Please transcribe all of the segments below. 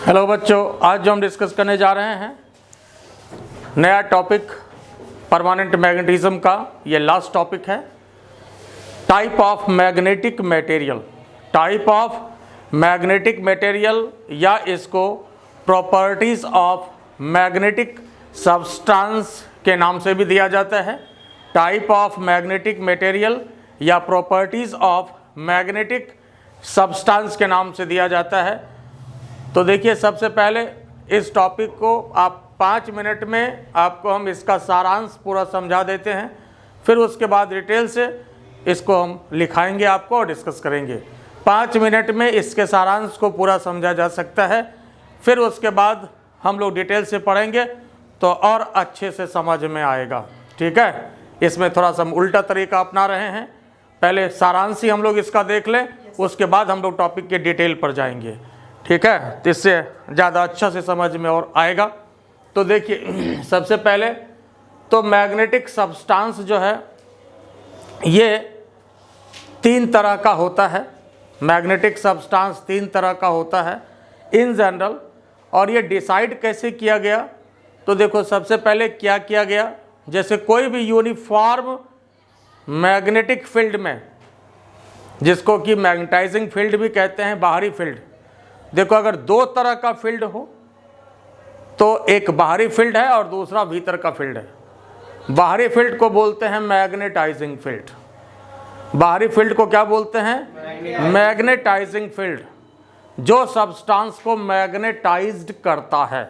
Hello बच्चों, आज जो हम डिस्कस करने जा रहे हैं नया टॉपिक परमानेंट मैग्नेटिज्म का, ये लास्ट टॉपिक है। Type of magnetic material, type of magnetic material या इसको प्रॉपर्टीज ऑफ मैग्नेटिक सब्सटेंस के नाम से भी दिया जाता है। टाइप ऑफ मैग्नेटिक मटेरियल या प्रॉपर्टीज ऑफ मैग्नेटिक सब्सटेंस के नाम से दिया जाता है। तो देखिए, सबसे पहले इस टॉपिक को आप 5 मिनट में आपको हम इसका सारांश पूरा समझा देते हैं, फिर उसके बाद डिटेल से इसको हम लिखाएंगे आपको और डिस्कस करेंगे। 5 मिनट में इसके सारांश को पूरा समझा जा सकता है, फिर उसके बाद हम लोग डिटेल से पढ़ेंगे तो और अच्छे से समझ में आएगा। ठीक है, इसमें थोड़ा सा हम उल्टा तरीका अपना रहे हैं। पहले सारांश ही हम लोग इसका देख लें, उसके बाद हम लोग टॉपिक के डिटेल पर जाएंगे। ठीक है, तो इससे ज़्यादा अच्छा से समझ में और आएगा। तो देखिए, सबसे पहले तो मैग्नेटिक सब्सटेंस जो है ये 3 तरह का होता है। मैग्नेटिक सब्सटेंस 3 तरह का होता है इन जनरल। और ये डिसाइड कैसे किया गया, तो देखो सबसे पहले क्या किया गया, जैसे कोई भी यूनिफॉर्म मैग्नेटिक फील्ड में, जिसको कि मैग्नेटाइजिंग फील्ड भी कहते हैं, बाहरी फील्ड। देखो, अगर 2 तरह का फील्ड हो तो एक बाहरी फील्ड है और दूसरा भीतर का फील्ड है। बाहरी फील्ड को बोलते हैं मैग्नेटाइजिंग फील्ड। बाहरी फील्ड को क्या बोलते हैं? Magnetising field. जो सब्सटेंस को मैग्नेटाइज्ड करता है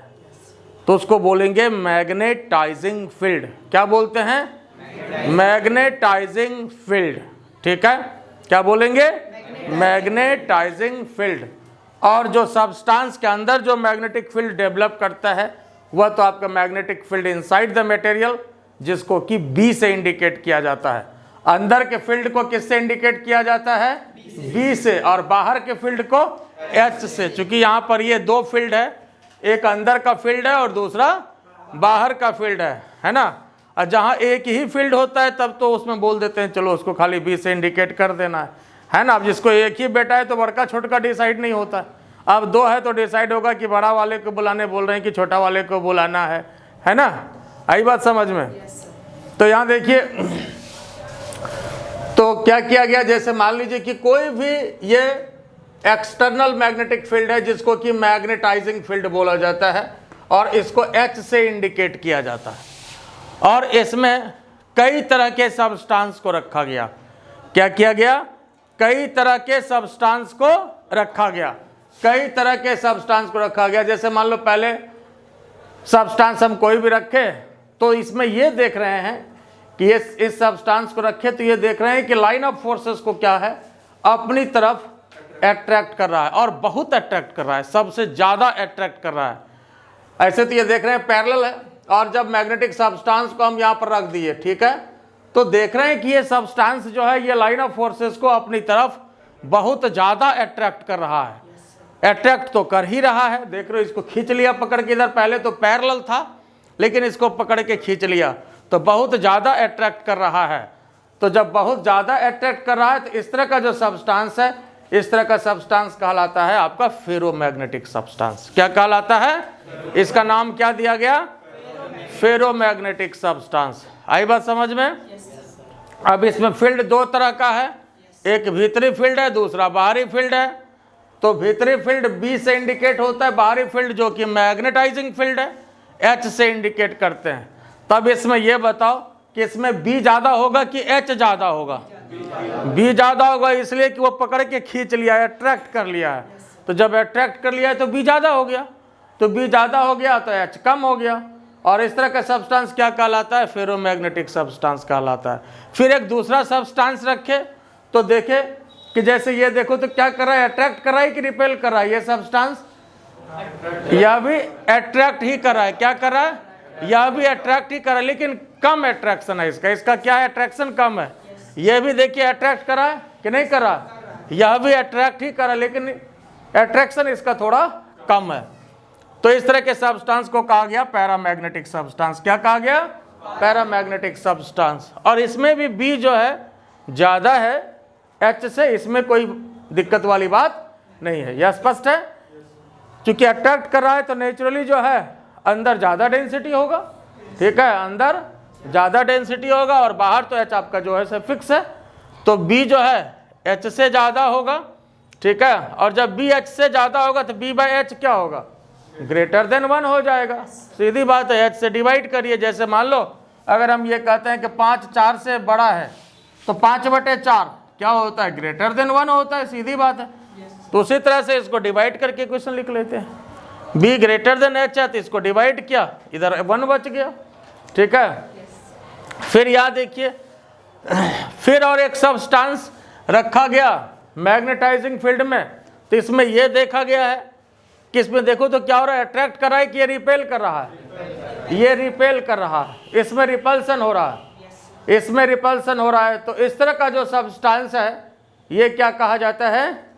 तो उसको बोलेंगे मैग्नेटाइजिंग फील्ड। क्या बोलते हैं? Magnetising field. ठीक है, क्या बोलेंगे? Magnetising field. और जो सब्सटेंस के अंदर जो मैग्नेटिक फील्ड डेवलप करता है वह तो आपका magnetic field inside the material, जिसको कि बी से इंडिकेट किया जाता है। अंदर के फील्ड को किससे इंडिकेट किया जाता है? बी से। और बाहर के फील्ड को एच से। चूंकि यहाँ पर ये 2 फील्ड है, एक अंदर का फील्ड है और दूसरा बाहर का फील्ड है ना। और जहाँ एक ही फील्ड होता है तब तो उसमें बोल देते हैं चलो उसको खाली बी से इंडिकेट कर देना है ना। अब जिसको एक ही बेटा है तो बड़का छोटा डिसाइड नहीं होता। अब 2 है तो डिसाइड होगा कि बड़ा वाले को बुलाने बोल रहे हैं कि छोटा वाले को बुलाना है ना। आई बात समझ में? तो यहाँ देखिए, तो क्या किया गया, जैसे मान लीजिए कि कोई भी ये एक्सटर्नल मैग्नेटिक फील्ड है जिसको कि मैग्नेटाइजिंग फील्ड बोला जाता है और इसको एच से इंडिकेट किया जाता है। और इसमें कई तरह के सब्सटेंस को रखा गया। क्या किया गया? कई तरह के सब्सटेंस को रखा गया। कई तरह के सब्सटेंस को रखा गया। जैसे मान लो पहले सब्सटेंस हम कोई भी रखे तो इसमें ये देख रहे हैं कि ये इस सब्सटेंस को रखे तो ये देख रहे हैं कि लाइन ऑफ फोर्सेस को क्या है, अपनी तरफ अट्रैक्ट कर रहा है और बहुत अट्रैक्ट कर रहा है, सबसे ज़्यादा अट्रैक्ट कर रहा है। ऐसे तो ये देख रहे हैं पैरेलल है, और जब मैग्नेटिक सब्सटेंस को हम यहाँ पर रख दिए, ठीक है, तो देख रहे हैं कि ये सब्सटेंस जो है ये लाइन ऑफ फोर्सेस को अपनी तरफ बहुत ज़्यादा अट्रैक्ट कर रहा है। अट्रैक्ट तो कर ही रहा है। देख रहे हो, इसको खींच लिया पकड़ के इधर, पहले तो पैरेलल था लेकिन इसको पकड़ के खींच लिया तो बहुत ज़्यादा अट्रैक्ट कर रहा है। तो जब बहुत ज़्यादा अट्रैक्ट कर रहा है तो इस तरह का जो सब्सटेंस है, इस तरह का सब्सटेंस कहलाता है आपका फेरोमैग्नेटिक सब्सटेंस। क्या कहलाता है? इसका नाम क्या दिया गया? Ferromagnetic substance. आई बात समझ में? अब इसमें फील्ड 2 तरह का है, एक भीतरी फील्ड है, दूसरा बाहरी फील्ड है। तो भीतरी फील्ड बी से इंडिकेट होता है, बाहरी फील्ड जो कि मैग्नेटाइजिंग फील्ड है एच से इंडिकेट करते हैं। तब इसमें यह बताओ कि इसमें बी ज़्यादा होगा कि एच ज़्यादा होगा? बी ज़्यादा होगा, इसलिए कि वो पकड़ के खींच लिया है, अट्रैक्ट कर लिया है। तो जब अट्रैक्ट कर लिया है तो बी ज़्यादा हो गया, तो बी ज़्यादा हो गया तो एच कम हो गया। और इस तरह का सब्सटेंस क्या कहलाता है? फेरोमैग्नेटिक सब्सटेंस कहलाता है। फिर एक दूसरा सब्सटेंस रखे तो देखे कि जैसे ये देखो तो क्या कर रहा है, अट्रैक्ट कर रहा है कि रिपेल कर रहा है? ये सब्सटेंस यह भी अट्रैक्ट ही कर रहा है। क्या कर रहा है? यह भी अट्रैक्ट ही कर रहा है, लेकिन कम अट्रैक्शन है इसका। इसका क्या है? अट्रैक्शन कम है। यह भी देखिए अट्रैक्ट कर रहा है कि नहीं कर रहा? यह भी अट्रैक्ट ही कर रहा है, लेकिन अट्रैक्शन इसका थोड़ा कम है। तो इस तरह के सब्सटेंस को कहा गया पैरामैग्नेटिक सब्सटेंस। क्या कहा गया? Paramagnetic substance. और इसमें भी बी जो है ज़्यादा है एच से, इसमें कोई दिक्कत वाली बात नहीं है। यह स्पष्ट है? चूंकि अट्रैक्ट कर रहा है तो नेचुरली जो है अंदर ज़्यादा डेंसिटी होगा, ठीक है, अंदर ज़्यादा डेंसिटी होगा और बाहर तो H आपका जो है फिक्स है, तो B जो है H से ज़्यादा होगा, ठीक है, और जब B H से ज़्यादा होगा तो B/H क्या होगा, ग्रेटर देन 1 हो जाएगा। सीधी बात है, H से डिवाइड करिए। जैसे मान लो अगर हम ये कहते हैं कि 5 4 से बड़ा है तो 5/4 क्या होता है, ग्रेटर देन 1 होता है, सीधी बात है। तो उसी तरह से इसको डिवाइड करके क्वेश्चन लिख लेते हैं। B ग्रेटर देन H है तो इसको डिवाइड किया, इधर 1 बच गया, ठीक है। फिर यहाँ देखिए, फिर और एक सब्सटेंस रखा गया मैग्नेटाइजिंग फील्ड में, तो इसमें यह देखा गया है कि इसमें देखो तो क्या हो रहा है, अट्रैक्ट कर रहा है कि ये रिपेल कर रहा है, ये रिपेल कर रहा है, इसमें रिपल्सन हो रहा है, इसमें रिपल्सन हो रहा है। तो इस तरह का जो सब्सटेंस है ये क्या कहा जाता है,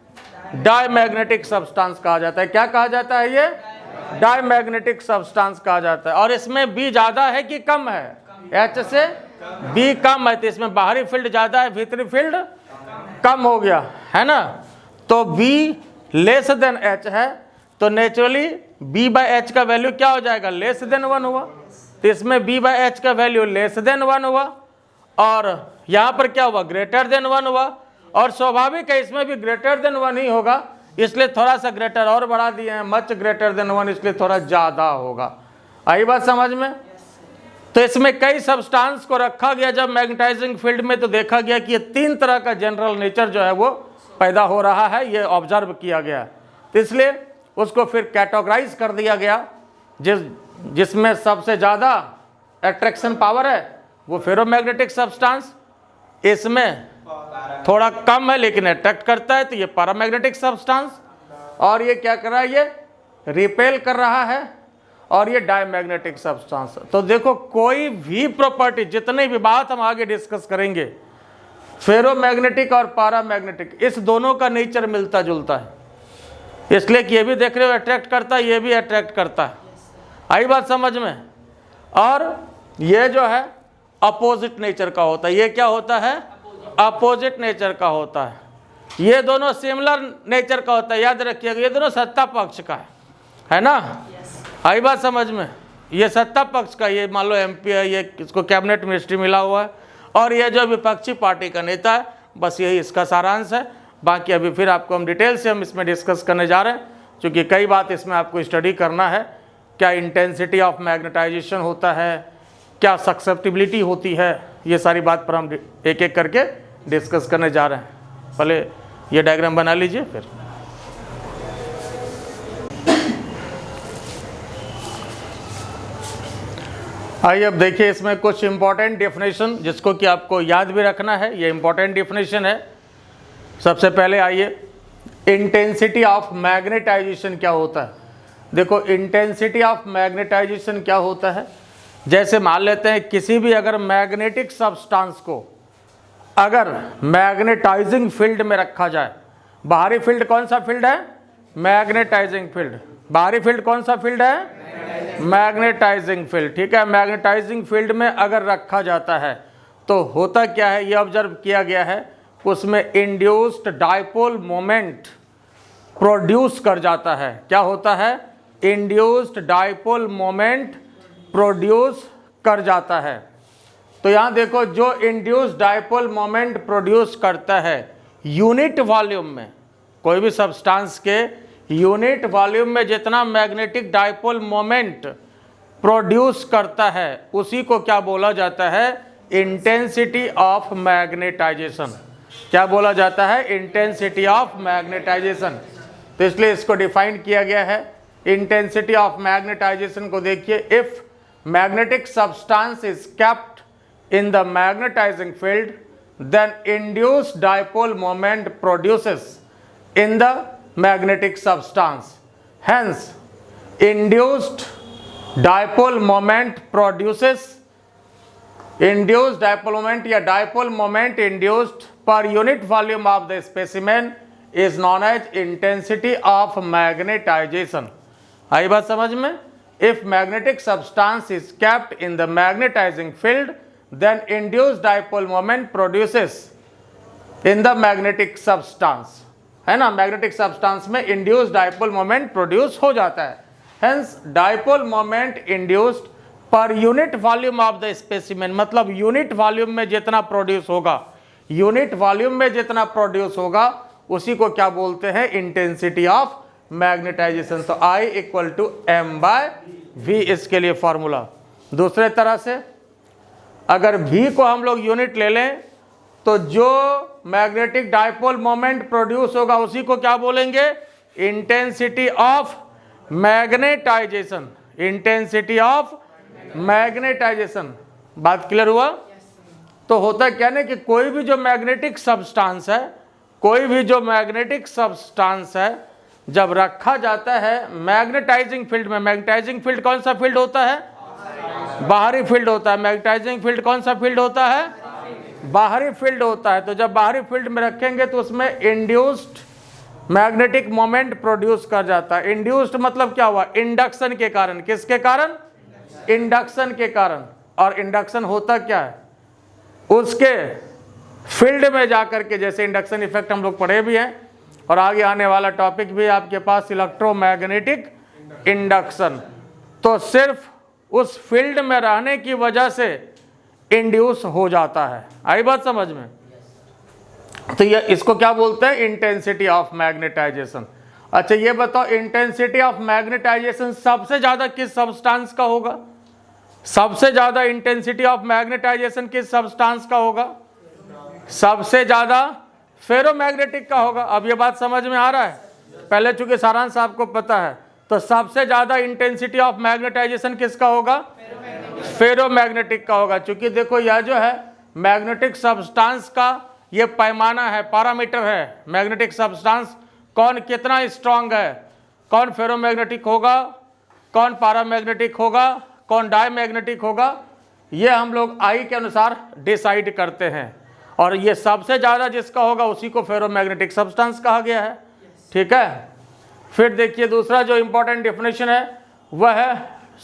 डायमैग्नेटिक सब्सटेंस कहा जाता है। क्या कहा जाता है, ये डायमैग्नेटिक सब्सटेंस कहा जाता है। और इसमें B ज़्यादा है कि कम है, H से B कम है, तो इसमें बाहरी फील्ड ज़्यादा है, भीतरी फील्ड कम हो गया, है ना। तो B लेस देन H है तो नेचुरली B/H का वैल्यू क्या हो जाएगा, लेस देन 1 हुआ, तो इसमें B/H का वैल्यू लेस देन 1 हुआ और यहाँ पर क्या हुआ, ग्रेटर देन 1 हुआ। और स्वाभाविक है इसमें भी ग्रेटर देन 1 ही होगा, इसलिए थोड़ा सा ग्रेटर और बढ़ा दिए हैं, मच ग्रेटर देन 1, इसलिए थोड़ा ज़्यादा होगा। आई बात समझ में। तो इसमें कई सब्सटेंस को रखा गया जब मैग्नेटाइजिंग फील्ड में, तो देखा गया कि ये 3 तरह का जनरल नेचर जो है वो पैदा हो रहा है, ये ऑब्जर्व किया गया। तो इसलिए उसको फिर कैटेगराइज कर दिया गया, जिसमें सबसे ज़्यादा अट्रैक्शन पावर है वो फेरोमैग्नेटिक सब्सटेंस, इसमें थोड़ा कम है लेकिन अट्रैक्ट करता है तो ये पैरामैग्नेटिक सब्सटेंस, और ये क्या कर रहा है, ये रिपेल कर रहा है, और ये डायमैग्नेटिक सब्सटेंस। तो देखो कोई भी प्रॉपर्टी, जितने भी बात हम आगे डिस्कस करेंगे, फेरोमैग्नेटिक और पैरामैग्नेटिक इस दोनों का नेचर मिलता जुलता है, इसलिए कि ये भी देख रहे हो अट्रैक्ट करता है, ये भी अट्रैक्ट करता है। आई बात समझ में। और ये जो है अपोजिट नेचर का होता है, ये क्या होता है, अपोजिट नेचर का होता है। ये दोनों सिमिलर नेचर का होता है, याद रखिएगा, ये दोनों सत्ता पक्ष का है ना। आई बात समझ में। ये सत्ता पक्ष का, ये मान लो MP है, ये इसको कैबिनेट मिनिस्ट्री मिला हुआ है, और ये जो विपक्षी पार्टी का नेता है, बस यही इसका सारांश है। बाकी अभी फिर आपको हम डिटेल से हम इसमें डिस्कस करने जा रहे हैं, क्योंकि कई बात इसमें आपको स्टडी करना है। क्या इंटेंसिटी ऑफ मैग्नेटाइजेशन होता है, क्या सक्सेप्टिबिलिटी होती है, ये सारी बात पर हम एक एक करके डिस्कस करने जा रहे हैं। पहले ये डायग्राम बना लीजिए फिर। आइए अब देखिए, इसमें कुछ इंपॉर्टेंट डेफिनेशन जिसको कि आपको याद भी रखना है, ये इंपॉर्टेंट डेफिनेशन है। सबसे पहले आइए, इंटेंसिटी ऑफ मैग्नेटाइजेशन क्या होता है। देखो इंटेंसिटी ऑफ मैग्नेटाइजेशन क्या होता है, जैसे मान लेते हैं किसी भी अगर मैग्नेटिक सब्सटेंस को अगर मैग्नेटाइजिंग फील्ड में रखा जाए, बाहरी फील्ड कौन सा फील्ड है, मैग्नेटाइजिंग फील्ड, बाहरी फील्ड कौन सा फील्ड है, मैग्नेटाइजिंग फील्ड, ठीक है। मैग्नेटाइजिंग फील्ड में अगर रखा जाता है तो होता क्या है, ये ऑब्जर्व किया गया है, उसमें इंड्यूस्ड डाइपोल मोमेंट प्रोड्यूस कर जाता है। क्या होता है, इंड्यूस्ड डाइपोल मोमेंट प्रोड्यूस कर जाता है। तो यहाँ देखो, जो इंड्यूस्ड डाइपोल मोमेंट प्रोड्यूस करता है यूनिट वॉल्यूम में, कोई भी सब्सटेंस के यूनिट वॉल्यूम में जितना मैग्नेटिक डाइपोल मोमेंट प्रोड्यूस करता है उसी को क्या बोला जाता है, इंटेंसिटी ऑफ मैग्नेटाइजेशन। क्या बोला जाता है, इंटेंसिटी ऑफ मैग्नेटाइजेशन। तो इसलिए इसको डिफाइन किया गया है इंटेंसिटी ऑफ मैग्नेटाइजेशन को। देखिए, if magnetic substance is kept in the magnetising field then induced dipole moment produces in the magnetic substance. Hence, induced dipole moment produces, induced dipole moment या dipole moment induced per unit volume of the specimen is known as intensity of magnetization. आई बात समझ में। If magnetic substance is kept in the magnetizing field, then induced dipole moment produces in the magnetic substance. है ना, magnetic substance में induced dipole moment produce हो जाता है। Hence dipole moment induced per unit volume of the specimen, मतलब unit volume में जितना produce होगा, यूनिट वॉल्यूम में जितना प्रोड्यूस होगा उसी को क्या बोलते हैं, इंटेंसिटी ऑफ मैग्नेटाइजेशन। तो I इक्वल टू m/v इसके लिए फॉर्मूला। दूसरे तरह से अगर v को हम लोग यूनिट ले लें तो जो मैग्नेटिक डाइपोल मोमेंट प्रोड्यूस होगा उसी को क्या बोलेंगे, intensity of magnetisation, intensity of magnetisation. बात क्लियर हुआ? तो होता क्या ना कि कोई भी जो मैग्नेटिक सब्सटेंस है, कोई भी जो मैग्नेटिक सब्सटेंस है जब रखा जाता है मैग्नेटाइजिंग फील्ड में, मैग्नेटाइजिंग फील्ड कौन सा फील्ड होता है, बाहरी फील्ड होता है। मैग्नेटाइजिंग फील्ड कौन सा फील्ड होता है, बाहरी फील्ड होता है। तो जब बाहरी फील्ड में रखेंगे तो उसमें इंड्यूस्ड मैग्नेटिक मोमेंट प्रोड्यूस कर जाता है। इंड्यूस्ड मतलब क्या हुआ, इंडक्शन के कारण। किसके कारण, इंडक्शन के कारण। और इंडक्शन होता क्या है, उसके फील्ड में जाकर के, जैसे इंडक्शन इफेक्ट हम लोग पढ़े भी हैं और आगे आने वाला टॉपिक भी आपके पास इलेक्ट्रोमैग्नेटिक इंडक्शन, तो सिर्फ उस फील्ड में रहने की वजह से इंड्यूस हो जाता है। आई बात समझ में? तो ये इसको क्या बोलते हैं, इंटेंसिटी ऑफ मैग्नेटाइजेशन। अच्छा ये बताओ, इंटेंसिटी ऑफ मैग्नेटाइजेशन सबसे ज्यादा किस सब्सटेंस का होगा, सबसे ज्यादा इंटेंसिटी ऑफ मैग्नेटाइजेशन किस सब्सटेंस का होगा, सबसे ज्यादा फेरोमैग्नेटिक का होगा। अब ये बात समझ में आ रहा है? पहले चूंकि सारांश आपको पता है, तो सबसे ज्यादा इंटेंसिटी ऑफ मैग्नेटाइजेशन किसका होगा, फेरोमैग्नेटिक का होगा। चूंकि देखो यह जो है मैग्नेटिक सब्सटेंस का ये पैमाना है, पैरामीटर है, मैग्नेटिक सब्सटेंस कौन कितना स्ट्रांग है, कौन फेरोमैग्नेटिक होगा, कौन पैरामैग्नेटिक होगा, कौन डायमैग्नेटिक होगा, ये हम लोग I के अनुसार डिसाइड करते हैं। और ये सबसे ज़्यादा जिसका होगा उसी को फेरोमैग्नेटिक सब्सटेंस कहा गया है। ठीक है, फिर देखिए दूसरा जो इंपॉर्टेंट डेफिनेशन है वह है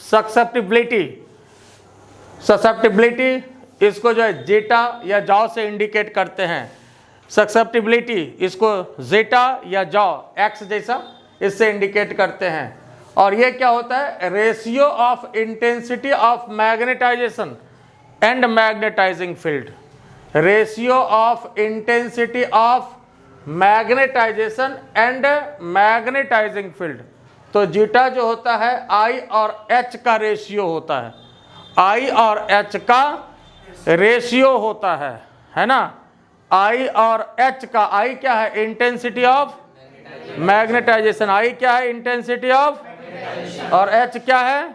ससेप्टिबिलिटी। ससेप्टिबिलिटी इसको जो है जेटा या जॉ से इंडिकेट करते हैं। ससेप्टिबिलिटी इसको जेटा या जॉ, एक्स जैसा, इससे इंडिकेट करते हैं। और ये क्या होता है, ratio of intensity of magnetisation and magnetising field, ratio of intensity of magnetisation and magnetising field. तो जीटा जो होता है I और H का रेशियो होता है, I और H का रेशियो होता है ना। I और H का, I क्या है, इंटेंसिटी ऑफ मैग्नेटाइजेशन, I क्या है, इंटेंसिटी ऑफ, और H क्या है,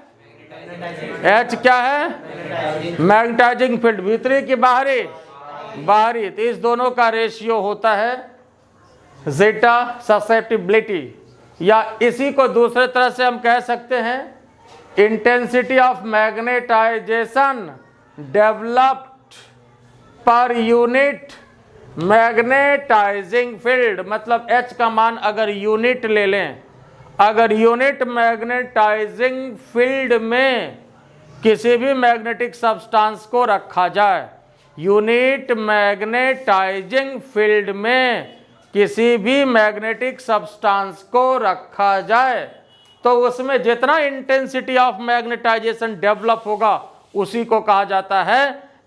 H क्या है, मैग्नेटाइजिंग फील्ड, भीतरी की बाहरी, बाहरी। तो इस दोनों का रेशियो होता है जेटा ससेप्टिबिलिटी, या इसी को दूसरे तरह से हम कह सकते हैं intensity of magnetisation developed per unit magnetising field. मतलब H का मान अगर यूनिट ले लें, अगर यूनिट मैग्नेटाइजिंग फील्ड में किसी भी मैग्नेटिक सब्सटेंस को रखा जाए, यूनिट मैग्नेटाइजिंग फील्ड में किसी भी मैग्नेटिक सब्सटेंस को रखा जाए, तो उसमें जितना इंटेंसिटी ऑफ मैग्नेटाइजेशन डेवलप होगा उसी को कहा जाता है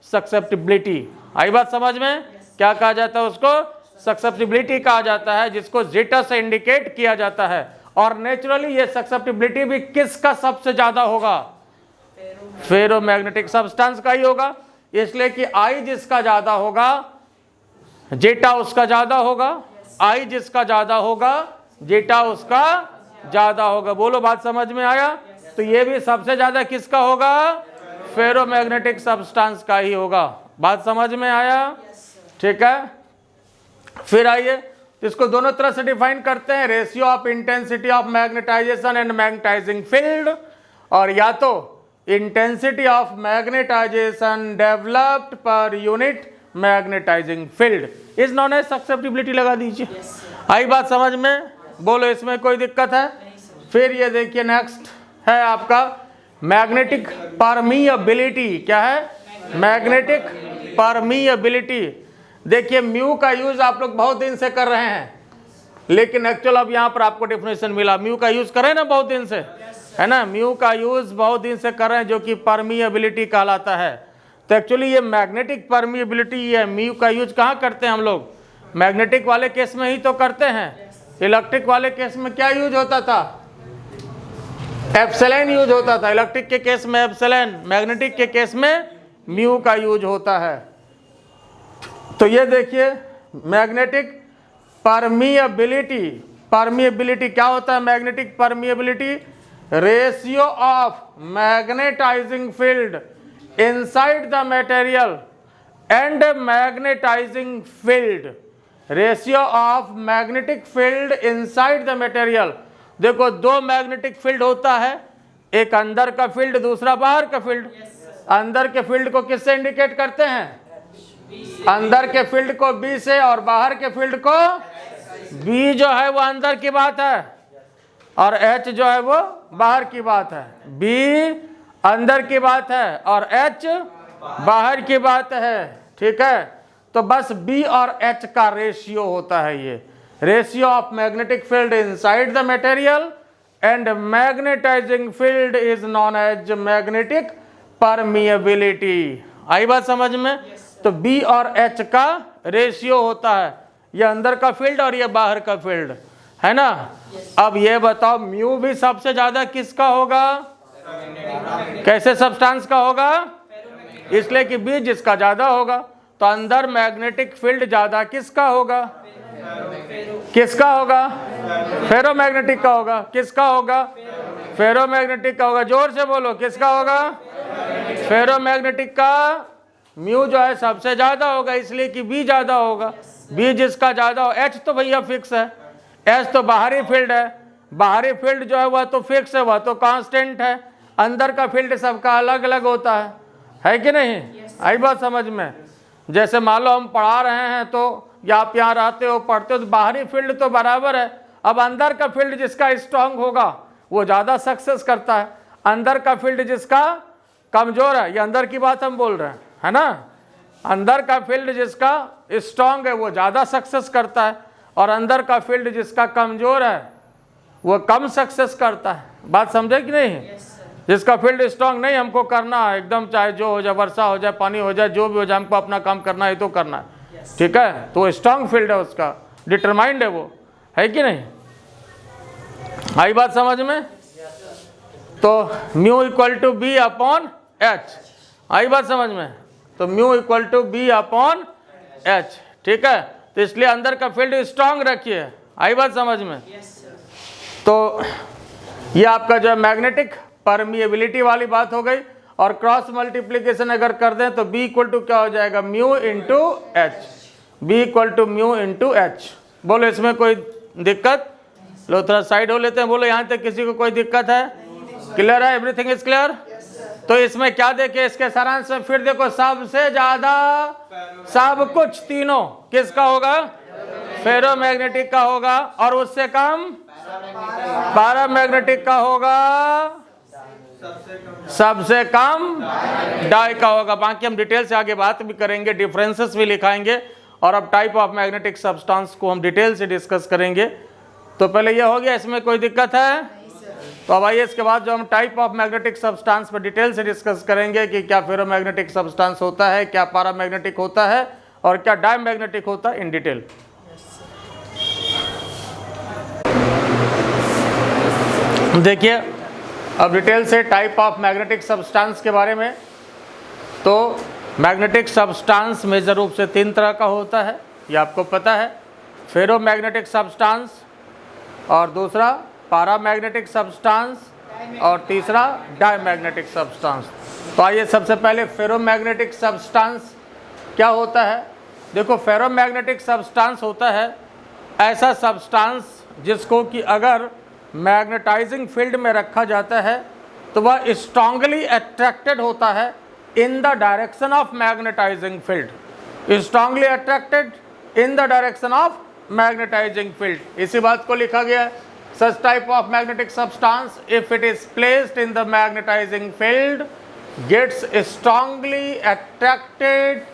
ससेप्टिबिलिटी। आई बात समझ में? क्या कहा जाता है उसको, ससेप्टिबिलिटी कहा जाता है, जिसको जेटा से इंडिकेट किया जाता है। और नेचुरली ये ससेप्टिबिलिटी भी किसका सबसे ज्यादा होगा, फेरोमैग्नेटिक सब्सटेंस का ही होगा। इसलिए कि I जिसका ज्यादा होगा जेटा उसका ज्यादा होगा, I जिसका ज्यादा होगा जेटा उसका ज्यादा होगा। बोलो बात समझ में आया? तो ये भी सबसे ज्यादा किसका होगा, फेरोमैग्नेटिक सब्सटेंस का ही होगा। बात समझ में आया? ठीक है, फिर आइए इसको दोनों तरह से डिफाइन करते हैं, ratio of intensity of magnetisation and magnetising field, और या तो intensity of magnetisation developed per unit magnetising field is known as susceptibility. लगा दीजिए। आई बात समझ में? बोलो इसमें कोई दिक्कत है? फिर ये देखिए नेक्स्ट है आपका मैग्नेटिक परमिएबिलिटी। क्या है, मैग्नेटिक परमिएबिलिटी। देखिए म्यू का यूज आप लोग बहुत दिन से कर रहे हैं, लेकिन एक्चुअल अब यहाँ पर आपको डेफिनेशन मिला। म्यू का यूज करें ना बहुत दिन से, है ना, म्यू का यूज बहुत दिन से कर रहे हैं, जो कि परमिएबिलिटी कहलाता है। तो एक्चुअली ये मैग्नेटिक परमिएबिलिटी है। म्यू का यूज कहाँ करते हैं हम लोग? मैग्नेटिक वाले केस में ही तो करते हैं। इलेक्ट्रिक वाले केस में क्या यूज होता था? एप्सिलॉन यूज होता था। इलेक्ट्रिक के केस में एप्सिलॉन, मैग्नेटिक के केस में म्यू का यूज होता है। तो ये देखिए मैग्नेटिक परमिएबिलिटी, परमिएबिलिटी क्या होता है? Magnetic permeability ratio of magnetising field inside the material and magnetising field, ratio of magnetic field inside the material. देखो दो मैग्नेटिक फील्ड होता है, एक अंदर का फील्ड, दूसरा बाहर का फील्ड। अंदर के फील्ड को किससे इंडिकेट करते हैं? अंदर के फील्ड को बी से, और बाहर के फील्ड को बी जो है वो अंदर की बात है, और एच जो है वो बाहर की बात है। बी अंदर की बात है और एच बाहर की बात है, ठीक है। तो बस बी और एच का रेशियो होता है ये, ratio of magnetic field inside the material and magnetising field is known as magnetic permeability. आई बात समझ में? तो बी और एच का रेशियो होता है, ये अंदर का फील्ड और ये बाहर का फील्ड, है ना। अब ये बताओ म्यू भी सबसे ज्यादा किसका होगा? कैसे सब्सटेंस का होगा? इसलिए कि बी जिसका ज्यादा होगा, तो अंदर मैग्नेटिक फील्ड ज्यादा किसका होगा? किसका होगा? फेरोमैग्नेटिक का होगा। किसका होगा? फेरोमैग्नेटिक का होगा। जोर से बोलो, किसका होगा? फेरोमैग्नेटिक का म्यू जो है सबसे ज्यादा होगा, इसलिए कि बी ज्यादा होगा। बी जिसका ज्यादा हो, एच तो भैया फिक्स है, एच तो बाहरी फील्ड है, बाहरी फील्ड जो है वह तो फिक्स है, वह तो कांस्टेंट है। अंदर का फील्ड सबका अलग अलग होता है कि नहीं? आई बात समझ में? जैसे मान लो हम पढ़ा रहे हैं, तो या आप यहाँ रहते हो पढ़ते हो, तो बाहरी फील्ड तो बराबर है। अब अंदर का फील्ड जिसका स्ट्रांग होगा वो ज्यादा सक्सेस करता है, अंदर का फील्ड जिसका कमजोर है, ये अंदर की बात हम बोल रहे हैं, है ना। अंदर का फील्ड जिसका स्ट्रांग है वो ज्यादा सक्सेस करता है, और अंदर का फील्ड जिसका कमजोर है वो कम सक्सेस करता है। बात समझे कि नहीं? जिसका फील्ड स्ट्रांग नहीं, हमको करना है एकदम, चाहे जो हो जाए, वर्षा हो जाए, पानी हो जाए, जो भी हो जाए, हमको अपना काम करना है तो करना है, ठीक है। तो स्ट्रांग फील्ड है, उसका डिटरमाइंड है वो, है कि नहीं? आई बात समझ में? तो mu equal to B upon H. आई बात समझ में? तो mu equal to B upon H, ठीक है। तो इसलिए अंदर का फील्ड स्ट्रांग रखिए। आई बात समझ में? तो ये आपका जो मैग्नेटिक परमिएबिलिटी वाली बात हो गई। और क्रॉस मल्टीप्लीकेशन अगर कर दें तो बी इक्वल टू क्या हो जाएगा? Mu into H. B equal to mu into H. बोलो इसमें कोई दिक्कत? लो थोड़ा साइड हो लेते हैं। बोलो यहाँ तक किसी को कोई दिक्कत है? क्लियर है? Everything is clear? तो इसमें क्या देखे इसके सारांश में? फिर देखो सबसे ज्यादा सब कुछ तीनों किसका होगा? फेरोमैग्नेटिक का होगा, और उससे कम पैरामैग्नेटिक का होगा, सबसे कम डाई का होगा। बाकी हम डिटेल से आगे बात भी करेंगे, डिफरेंसेस भी लिखाएंगे, और अब टाइप ऑफ मैग्नेटिक सब्सटेंस को हम डिटेल से डिस्कस करेंगे। तो पहले ये हो गया, इसमें कोई दिक्कत है? तो अब आइए इसके बाद जो हम टाइप ऑफ मैग्नेटिक सब्सटेंस पर डिटेल से डिस्कस करेंगे कि क्या फेरोमैग्नेटिक सब्सटेंस होता है, क्या पैरामैग्नेटिक होता है, और क्या डायमैग्नेटिक होता है, इन डिटेल। देखिए अब डिटेल से टाइप ऑफ मैग्नेटिक सब्सटेंस के बारे में। तो मैग्नेटिक सब्सटेंस मेजर रूप से तीन तरह का होता है, ये आपको पता है। फेरोमैग्नेटिक सब्सटेंस, और दूसरा पैरामैग्नेटिक सब्सटेंस, और तीसरा डायमैग्नेटिक सब्सटेंस। तो आइए सबसे पहले फेरोमैग्नेटिक सब्सटेंस क्या होता है। देखो फेरोमैग्नेटिक सब्सटेंस होता है ऐसा सब्सटेंस जिसको कि अगर मैग्नेटाइजिंग फील्ड में रखा जाता है तो वह स्ट्रांगली अट्रैक्टेड होता है in the direction of magnetising field. Strongly attracted in the direction of magnetising field, इसी बात को लिखा गया है। Such type of magnetic substance, if it is placed in the magnetizing field, gets strongly attracted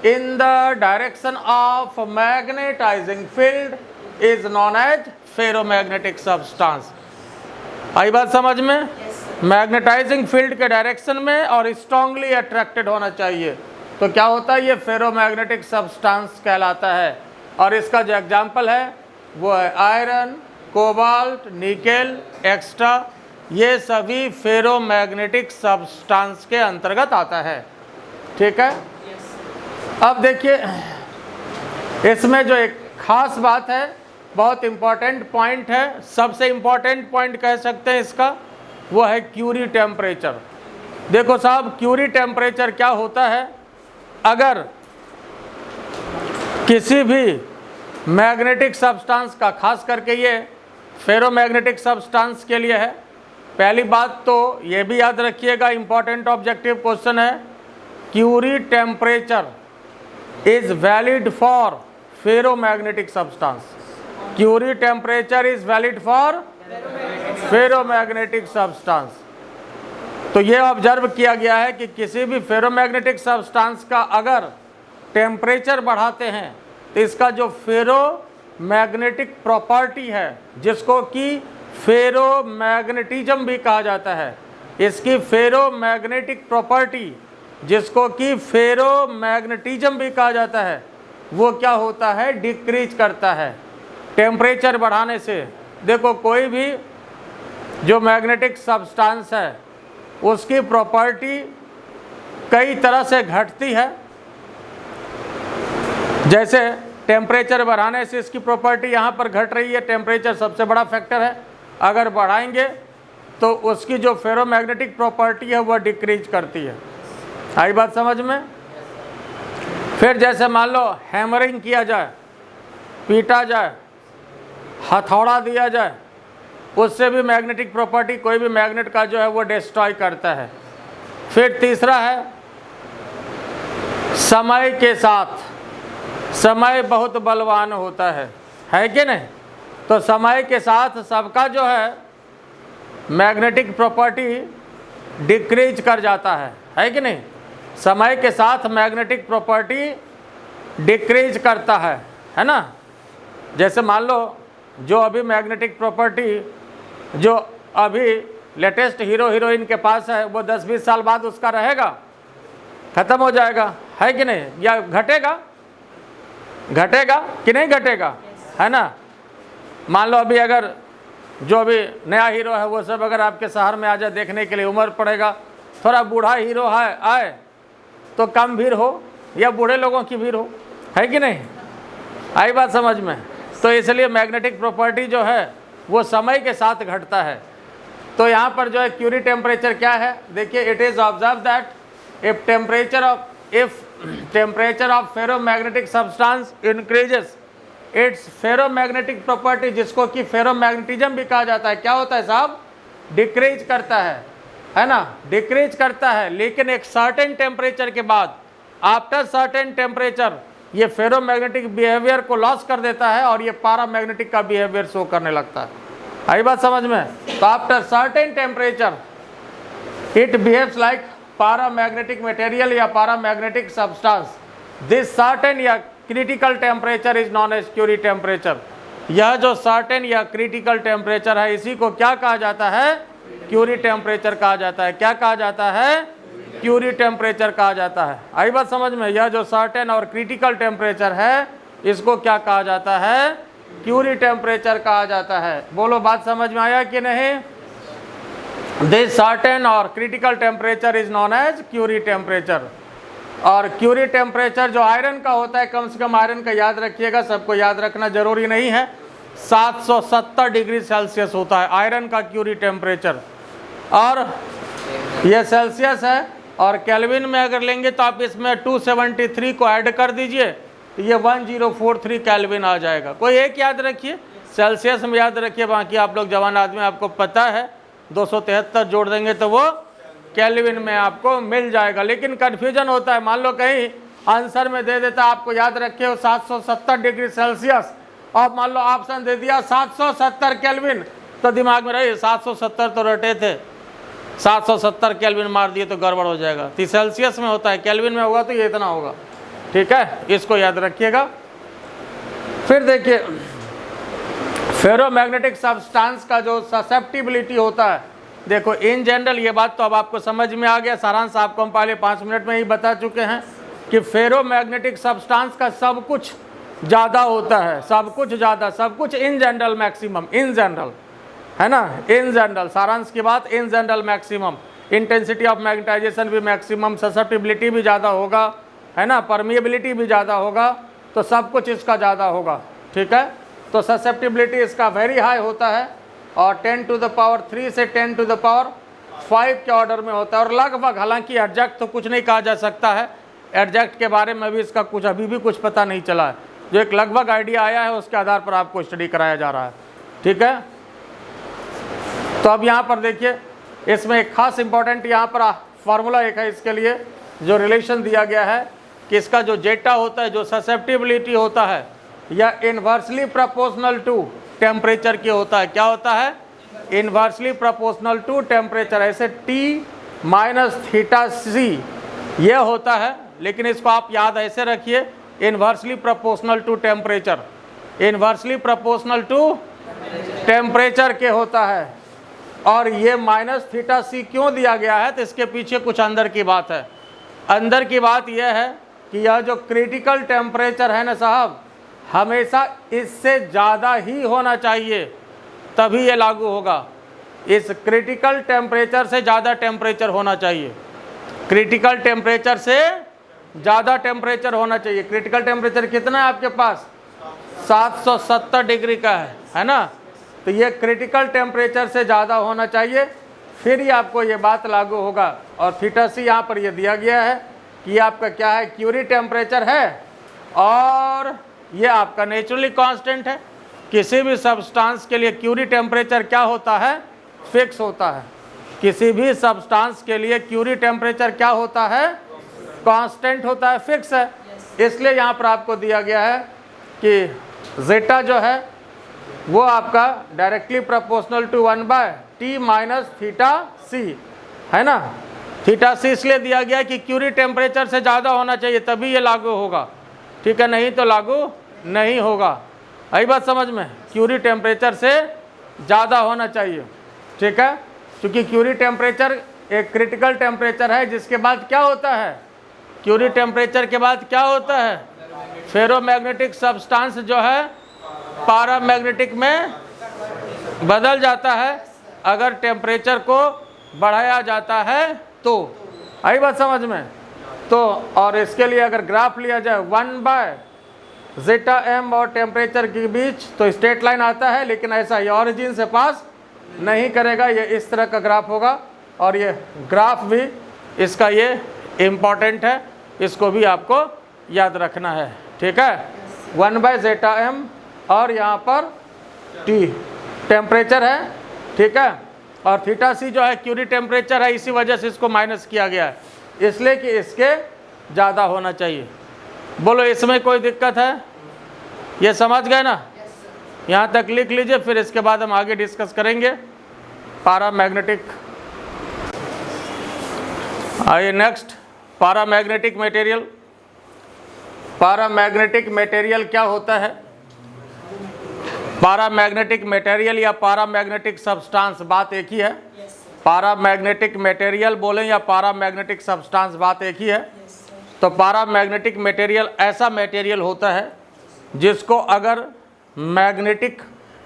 in the direction of magnetizing field is known as ferromagnetic substance. आई बात समझ में? मैग्नेटाइजिंग फील्ड के डायरेक्शन में और स्ट्रांगली अट्रैक्टेड होना चाहिए, तो क्या होता है, ये फेरोमैग्नेटिक सब्सटेंस कहलाता है। और इसका जो एग्जाम्पल है वो है आयरन, कोबाल्ट, निकेल, एक्स्ट्रा, ये सभी फेरोमैग्नेटिक सब्सटेंस के अंतर्गत आता है। ठीक है। अब देखिए इसमें जो एक खास बात है, बहुत इम्पॉर्टेंट पॉइंट है, सबसे इम्पॉर्टेंट पॉइंट कह सकते हैं इसका, वो है क्यूरी टेम्परेचर। देखो साहब, क्यूरी टेम्परेचर क्या होता है, अगर किसी भी मैग्नेटिक सब्सटेंस का, खास करके ये फेरोमैग्नेटिक सब्सटेंस के लिए है, पहली बात तो ये भी याद रखिएगा, इंपॉर्टेंट ऑब्जेक्टिव क्वेश्चन है, Curie temperature is valid for ferromagnetic substance. Curie temperature is valid for ferromagnetic substance. तो ये ऑब्जर्व किया गया है कि किसी भी फेरोमैग्नेटिक सब्सटेंस का अगर टेम्परेचर बढ़ाते हैं तो इसका जो फेरोमैग्नेटिक प्रॉपर्टी है, जिसको कि फेरोमैग्नेटिज्म भी कहा जाता है, इसकी फेरोमैग्नेटिक प्रॉपर्टी, जिसको कि फेरोमैग्नेटिज्म भी कहा जाता है, वो क्या होता है, डिक्रीज करता है टेम्परेचर बढ़ाने से। देखो कोई भी जो मैग्नेटिक सब्सटेंस है उसकी प्रॉपर्टी कई तरह से घटती है, जैसे टेम्परेचर बढ़ाने से इसकी प्रॉपर्टी यहाँ पर घट रही है, टेम्परेचर सबसे बड़ा फैक्टर है, अगर बढ़ाएंगे तो उसकी जो फेरोमैग्नेटिक प्रॉपर्टी है वह डिक्रीज करती है। आई बात समझ में? फिर जैसे मान लो हैमरिंग किया जाए, पीटा जाए, हथौड़ा दिया जाए, उससे भी मैग्नेटिक प्रॉपर्टी, कोई भी मैग्नेट का जो है वो डिस्ट्रॉय करता है। फिर तीसरा है समय के साथ, समय बहुत बलवान होता है कि नहीं? तो समय के साथ सबका जो है मैग्नेटिक प्रॉपर्टी डिक्रीज कर जाता है कि नहीं? समय के साथ मैग्नेटिक प्रॉपर्टी डिक्रीज करता है ना? जैसे मान लो जो अभी मैग्नेटिक प्रॉपर्टी जो अभी लेटेस्ट हीरो हीरोइन के पास है, वो 10-20 साल बाद उसका रहेगा, ख़त्म हो जाएगा, है कि नहीं? या घटेगा? घटेगा कि नहीं घटेगा, है ना? मान लो अभी अगर जो अभी नया हीरो है वो सब अगर आपके शहर में आ जाए देखने के लिए, उम्र पड़ेगा, थोड़ा बूढ़ा हीरो है आए तो कम भीड़ हो या बूढ़े लोगों की भीड़ हो, है कि नहीं? आई बात समझ में? तो इसलिए मैग्नेटिक प्रॉपर्टी जो है वो समय के साथ घटता है। तो यहाँ पर जो है क्यूरी टेम्परेचर क्या है, देखिए, it is observe that if temperature of ferromagnetic substance increases it's ferromagnetic property, जिसको कि फेरोमैग्नेटिज्म भी कहा जाता है, क्या होता है साहब, डिक्रीज करता है ना? डिक्रीज करता है, लेकिन एक सर्टेन टेम्परेचर के बाद, आफ्टर सर्टेन टेम्परेचर, ये फेरोमैग्नेटिक बिहेवियर को लॉस कर देता है और ये पैरामैग्नेटिक का बिहेवियर शो करने लगता है। आई बात समझ में? तो after certain temperature it behaves like paramagnetic material या पैरामैग्नेटिक सब्सटेंस। दिस सर्टेन या critical temperature is known as Curie temperature. यह जो सर्टेन या क्रिटिकल टेम्परेचर है, इसी को क्या कहा जाता है, क्यूरी टेम्परेचर कहा जाता है। क्या कहा जाता है? क्यूरी टेम्परेचर कहा जाता है। आई बात समझ में? यह जो सर्टेन और क्रिटिकल टेम्परेचर है, इसको क्या कहा जाता है, क्यूरी टेम्परेचर कहा जाता है। बोलो, बात समझ में आया कि नहीं? दिस सर्टेन और critical temperature is known as Curie temperature. और क्यूरी टेम्परेचर जो आयरन का होता है, कम से कम आयरन का याद रखिएगा, सबको याद रखना जरूरी नहीं है, 770 डिग्री सेल्सियस होता है आयरन का क्यूरी टेम्परेचर। और यह सेल्सियस है, और केल्विन में अगर लेंगे तो आप इसमें 273 को ऐड कर दीजिए तो ये 1043 केल्विन आ जाएगा। कोई एक याद रखिए, सेल्सियस में याद रखिए, बाकी आप लोग जवान आदमी, आपको पता है 273 जोड़ देंगे तो वो केल्विन में आपको मिल जाएगा। लेकिन कन्फ्यूजन होता है, मान लो कहीं आंसर में दे देता, आपको याद रखे हो 770 डिग्री सेल्सियस, और मान लो ऑप्शन दे दिया 770 केल्विन, तो दिमाग में रहे 770 तो रटे थे, 770 केल्विन मार दिए तो गड़बड़ हो जाएगा। तो सेल्सियस में होता है, केल्विन में होगा तो ये इतना होगा। ठीक है, इसको याद रखिएगा। फिर देखिए फेरोमैग्नेटिक सब्सटेंस का जो ससेप्टिबिलिटी होता है, देखो इन जनरल ये बात तो अब आपको समझ में आ गया, सारांश आपको हम पहले 5 मिनट में ही बता चुके हैं कि फेरोमैग्नेटिक सब्सटेंस का सब कुछ ज़्यादा होता है, सब कुछ ज़्यादा, सब कुछ in general maximum, in general, है ना, इन जनरल, सारांश की बात in general maximum, intensity of magnetisation भी मैक्सिमम, ससेप्टिबिलिटी भी ज़्यादा होगा, है ना, परमिएबिलिटी भी ज़्यादा होगा, तो सब कुछ इसका ज़्यादा होगा, ठीक है। तो ससेप्टिबिलिटी इसका वेरी हाई होता है और 10 टू द पावर 3 से 10 टू द पावर 5 के ऑर्डर में होता है, और लगभग, हालांकि एग्जैक्ट तो कुछ नहीं कहा जा सकता है, एग्जैक्ट के बारे में भी इसका कुछ अभी भी कुछ पता नहीं चला है, जो एक लगभग आइडिया आया है उसके आधार पर आपको स्टडी कराया जा रहा है, ठीक है। तो अब यहाँ पर देखिए, इसमें एक खास इंपॉर्टेंट यहाँ पर फार्मूला एक है इसके लिए, जो रिलेशन दिया गया है कि इसका जो जेटा होता है, जो ससेप्टिबिलिटी होता है, यह इन्वर्सली प्रोपोर्शनल टू टेम्परेचर की होता है। क्या होता है? इन्वर्सली प्रोपोर्शनल टू टेम्परेचर, ऐसे T माइनस थीटा सी ये होता है, लेकिन इसको आप याद ऐसे रखिए, inversely proportional to temperature, inversely proportional to temperature के होता है। और ये माइनस थीटा सी क्यों दिया गया है, तो इसके पीछे कुछ अंदर की बात है। अंदर की बात यह है कि यह जो क्रिटिकल टेम्परेचर है ना साहब, हमेशा इससे ज़्यादा ही होना चाहिए, तभी ये लागू होगा। इस क्रिटिकल टेम्परेचर से ज़्यादा टेम्परेचर होना चाहिए, क्रिटिकल टेम्परेचर से ज़्यादा टेम्परेचर होना चाहिए। क्रिटिकल टेम्परेचर कितना है आपके पास? 770 डिग्री का है ना। तो ये क्रिटिकल टेम्परेचर से ज़्यादा होना चाहिए, फिर ही आपको ये बात लागू होगा। और थीटा सी यहाँ पर ये दिया गया है कि ये आपका क्या है, क्यूरी टेम्परेचर है, और ये आपका नेचुरली कांस्टेंट है। किसी भी सब्सटेंस के लिए क्यूरी टेम्परेचर क्या होता है? फिक्स होता है। किसी भी सब्सटेंस के लिए क्यूरी टेम्परेचर क्या होता है? कांस्टेंट होता है, फिक्स है। इसलिए यहाँ पर आपको दिया गया है कि जेटा जो है वो आपका directly proportional to 1/T minus theta C, है ना। थीटा सी इसलिए दिया गया कि क्यूरी टेम्परेचर से ज़्यादा होना चाहिए, तभी ये लागू होगा, ठीक है, नहीं तो लागू नहीं होगा। आई बात समझ में? क्यूरी टेम्परेचर से ज़्यादा होना चाहिए, ठीक है, क्योंकि क्यूरी टेम्परेचर एक क्रिटिकल टेम्परेचर है, जिसके बाद क्या होता है? क्यूरी टेम्परेचर के बाद क्या होता है? फेरोमैग्नेटिक सब्सटेंस जो है पैरामैग्नेटिक में बदल जाता है, अगर टेम्परेचर को बढ़ाया जाता है तो। आई बात समझ में? तो और इसके लिए अगर ग्राफ लिया जाए 1/zeta m और टेम्परेचर के बीच, तो स्ट्रेट लाइन आता है, लेकिन ऐसा ये ऑरिजिन से पास नहीं करेगा, ये इस तरह का ग्राफ होगा। और ये ग्राफ भी इसका ये इम्पॉर्टेंट है, इसको भी आपको याद रखना है, ठीक है। 1/zeta m और यहाँ पर T टेम्परेचर है, ठीक है, और थीटा सी जो है क्यूरी टेम्परेचर है, इसी वजह से इसको माइनस किया गया है, इसलिए कि इसके ज़्यादा होना चाहिए। बोलो इसमें कोई दिक्कत है? ये समझ गए ना? यहाँ तक लिख लीजिए, फिर इसके बाद हम आगे डिस्कस करेंगे पैरामैग्नेटिक। आइए next, paramagnetic material. Paramagnetic material क्या होता है? पैरामैग्नेटिक मटेरियल या पैरामैग्नेटिक सब्सटेंस, बात एक ही है। पैरामैग्नेटिक मटेरियल बोलें या पैरामैग्नेटिक सब्सटेंस, बात एक ही है। तो पैरामैग्नेटिक मटेरियल ऐसा मटेरियल होता है जिसको अगर मैग्नेटिक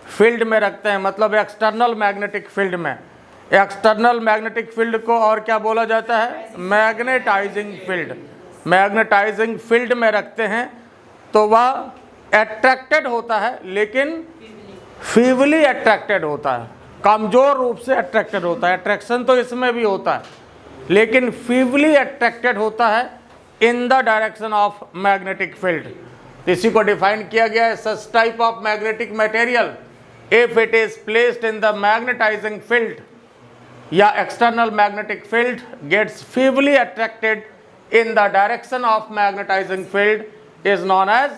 फील्ड में रखते हैं, मतलब एक्सटर्नल मैग्नेटिक फील्ड में, एक्सटर्नल मैग्नेटिक फील्ड को और क्या बोला जाता है? Magnetising field. मैग्नेटाइजिंग फील्ड में रखते हैं तो वह अट्रैक्टेड होता है, लेकिन फीवली अट्रैक्टेड होता है, कमज़ोर रूप से अट्रैक्टेड होता है। अट्रैक्शन तो इसमें भी होता है, लेकिन फीवली अट्रैक्टेड होता है in the direction of magnetic field. इसी को डिफाइन किया गया है, such type of magnetic material if it is placed in the magnetising field या external magnetic field gets feebly attracted in the direction of magnetising field is known as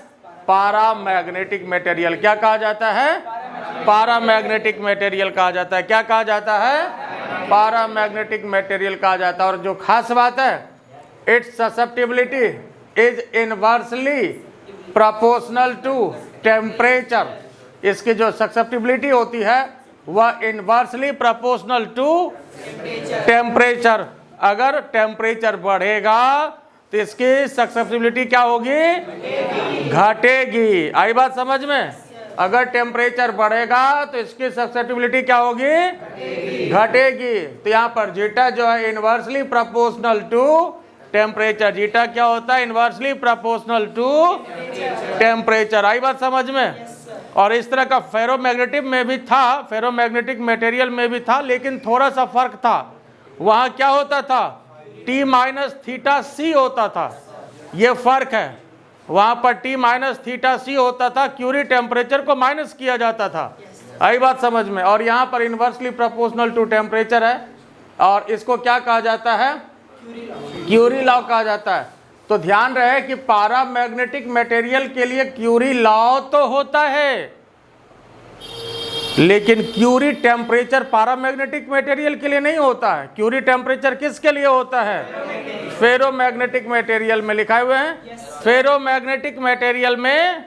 paramagnetic material. क्या कहा जाता है? Paramagnetic material कहा जाता है। क्या कहा जाता है? पैरामैग्नेटिक मटेरियल कहा जाता है। और जो खास बात है, its susceptibility is inversely proportional to temperature. इसकी जो सक्सेप्टिबिलिटी होती है वह इनवर्सली प्रोपोर्शनल टू टेम्परेचर। अगर टेम्परेचर बढ़ेगा तो इसकी सक्सेप्टिबिलिटी क्या होगी? घटेगी। आई बात समझ में? अगर टेम्परेचर बढ़ेगा तो इसकी सक्सेप्टिबिलिटी क्या होगी? घटेगी। तो यहाँ पर जीटा जो है inversely proportional to temperature. Zeta क्या होता है? Inversely proportional to temperature. आई बात समझ में? और इस तरह का फेरोमैग्नेटिक में भी था, फेरोमैग्नेटिक मटेरियल में भी था, लेकिन थोड़ा सा फर्क था। वहां क्या होता था? T माइनस थीटा सी होता था। ये फर्क है। वहां पर T माइनस थीटा सी होता था, क्यूरी टेम्परेचर को माइनस किया जाता था। आई बात समझ में? और यहाँ पर इनवर्सली प्रोपोर्शनल टू टेम्परेचर है, और इसको क्या कहा जाता है? क्यूरी लॉ कहा जाता है। तो ध्यान रहे कि पारामैग्नेटिक मटेरियल के लिए क्यूरी लॉ तो होता है, लेकिन क्यूरी टेम्परेचर पारामैग्नेटिक मटेरियल के लिए नहीं होता है। क्यूरी टेम्परेचर किसके लिए होता है? फेरोमैग्नेटिक मटेरियल में लिखाए हुए हैं। फेरोमैग्नेटिक मटेरियल में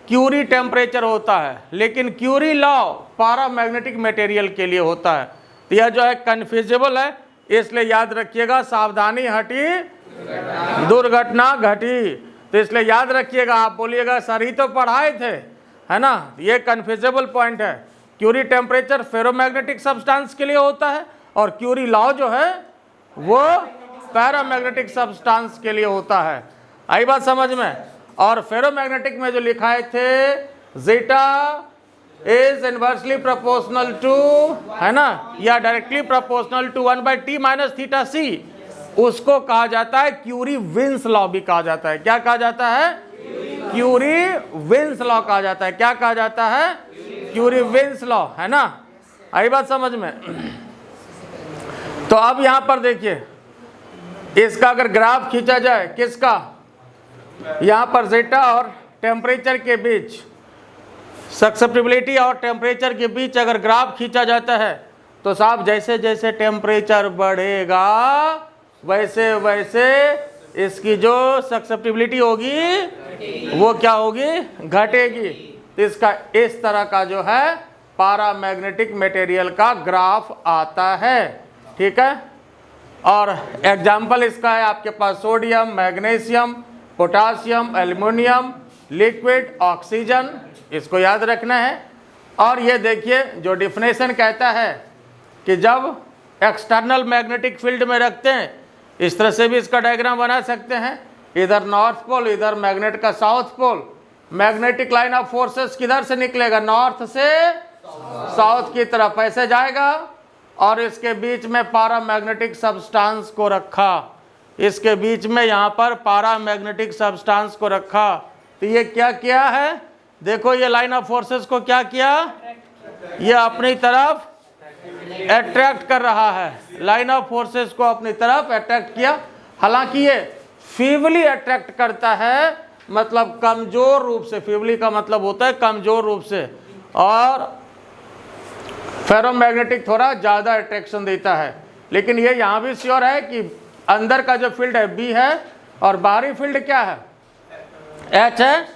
क्यूरी टेम्परेचर होता है, लेकिन क्यूरी लॉ पारामैग्नेटिक मटेरियल के लिए होता है। तो यह जो है कन्फ्यूजेबल है, इसलिए याद रखिएगा, सावधानी हटी दुर्घटना घटी। तो इसलिए याद रखिएगा, आप बोलिएगा सर ही तो पढ़ाए थे, है ना? ये कन्फ्यूजेबल पॉइंट है। क्यूरी टेम्परेचर फेरोमैग्नेटिक सब्सटेंस के लिए होता है, और क्यूरी लॉ जो है वो पैरामैग्नेटिक सब्सटेंस के लिए होता है। आई बात समझ में? और फेरोमैग्नेटिक में जो लिखाए थे zeta is inversely proportional to, है ना, या directly proportional to 1/T minus theta C, उसको कहा जाता है क्यूरी विन्स लॉ भी कहा जाता है। क्या कहा जाता है? क्यूरी विन्स लॉ कहा जाता है। क्या कहा जाता है? क्यूरी विन्स लॉ, है ना? आई बात समझ में? तो अब यहां पर देखिए, इसका अगर ग्राफ खींचा जाए, किसका? यहां पर जीटा और टेम्परेचर के बीच, सक्सेप्टिबिलिटी और टेम्परेचर के बीच अगर ग्राफ खींचा जाता है, तो साहब जैसे जैसे टेम्परेचर बढ़ेगा वैसे वैसे इसकी जो सक्सेप्टिबिलिटी होगी वो क्या होगी? घटेगी। तो इसका इस तरह का जो है पारामैग्नेटिक मटेरियल का ग्राफ आता है। ठीक है? और एग्जाम्पल इसका है आपके पास sodium, magnesium, potassium, aluminium, liquid, oxygen, इसको याद रखना है। और ये देखिए जो डिफिनेशन कहता है कि जब एक्सटर्नल मैग्नेटिक फील्ड में रखते हैं, इस तरह से भी इसका डायग्राम बना सकते हैं, इधर नॉर्थ पोल, इधर मैग्नेट का south pole. Magnetic line of forces किधर से निकलेगा? नॉर्थ से साउथ की तरफ ऐसे जाएगा, और इसके बीच में पारामैग्नेटिक सब्सटेंस को रखा, इसके बीच में यहाँ पर पारामैग्नेटिक सब्सटेंस को रखा। तो ये क्या किया है? देखो ये लाइन ऑफ फोर्सेस को क्या किया? ये अपनी तरफ अट्रैक्ट कर रहा है, लाइन ऑफ फोर्सेस को अपनी तरफ अट्रैक्ट किया। हालांकि ये फीबली अट्रैक्ट करता है, मतलब कमजोर रूप से। फीबली का मतलब होता है कमजोर रूप से, और फेरोमैग्नेटिक थोड़ा ज़्यादा अट्रैक्शन देता है। लेकिन ये यहाँ भी श्योर है कि अंदर का जो फील्ड है B है, और बाहरी फील्ड क्या है? H है।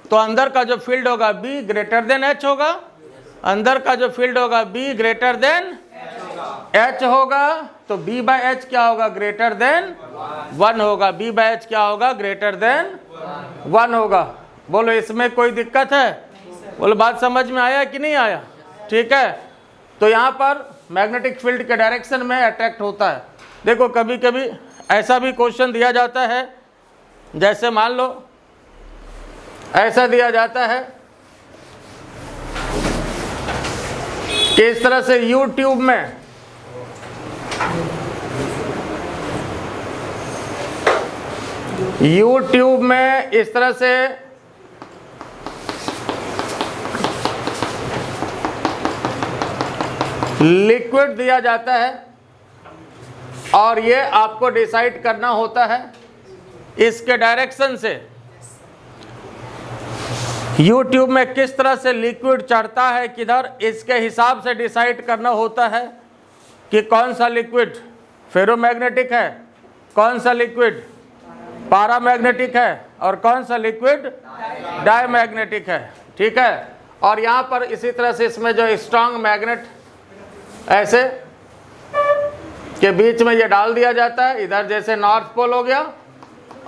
तो अंदर का जो फील्ड होगा B ग्रेटर देन H होगा, अंदर का जो फील्ड होगा B ग्रेटर देन H होगा। तो B/H क्या होगा? ग्रेटर देन 1 होगा। B/H क्या होगा? ग्रेटर देन 1 होगा। बोलो इसमें कोई दिक्कत है? बोलो बात समझ में आया कि नहीं आया? ठीक है? तो यहाँ पर मैग्नेटिक फील्ड के डायरेक्शन में अट्रैक्ट होता है। देखो कभी कभी ऐसा भी क्वेश्चन दिया जाता है, जैसे मान लो ऐसा दिया जाता है कि इस तरह से यूट्यूब में इस तरह से लिक्विड दिया जाता है, और ये आपको डिसाइड करना होता है इसके डायरेक्शन से, यूट्यूब में किस तरह से लिक्विड चढ़ता है किधर, इसके हिसाब से डिसाइड करना होता है कि कौन सा लिक्विड फेरोमैग्नेटिक है, कौन सा लिक्विड पारामैग्नेटिक है, और कौन सा लिक्विड डायमैग्नेटिक है। ठीक है? और यहाँ पर इसी तरह से इसमें जो स्ट्रांग मैग्नेट ऐसे के बीच में ये डाल दिया जाता है। इधर जैसे नॉर्थ पोल हो गया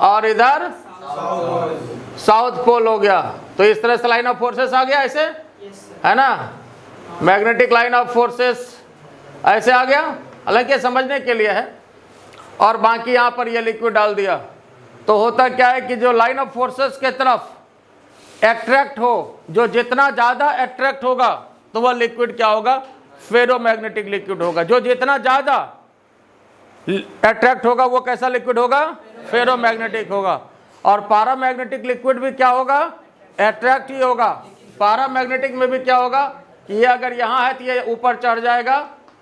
और इधर साउथ पोल हो गया, तो इस तरह से लाइन ऑफ फोर्सेस आ गया ऐसे, है ना, मैग्नेटिक लाइन ऑफ फोर्सेस ऐसे आ गया। हालांकि समझने के लिए है। और बाकी यहाँ पर ये लिक्विड डाल दिया, तो होता क्या है कि जो लाइन ऑफ फोर्सेस के तरफ एट्रैक्ट हो, जो जितना ज़्यादा एट्रैक्ट होगा तो वह लिक्विड क्या होगा, फेरोमैग्नेटिक लिक्विड होगा। जो जितना ज़्यादा अट्रैक्ट होगा वो कैसा लिक्विड होगा, फेरोमैग्नेटिक होगा। और पैरामैग्नेटिक लिक्विड भी क्या होगा, अट्रैक्ट ही होगा। पैरामैग्नेटिक में भी क्या होगा कि ये अगर यहाँ है तो ये ऊपर चढ़ जाएगा,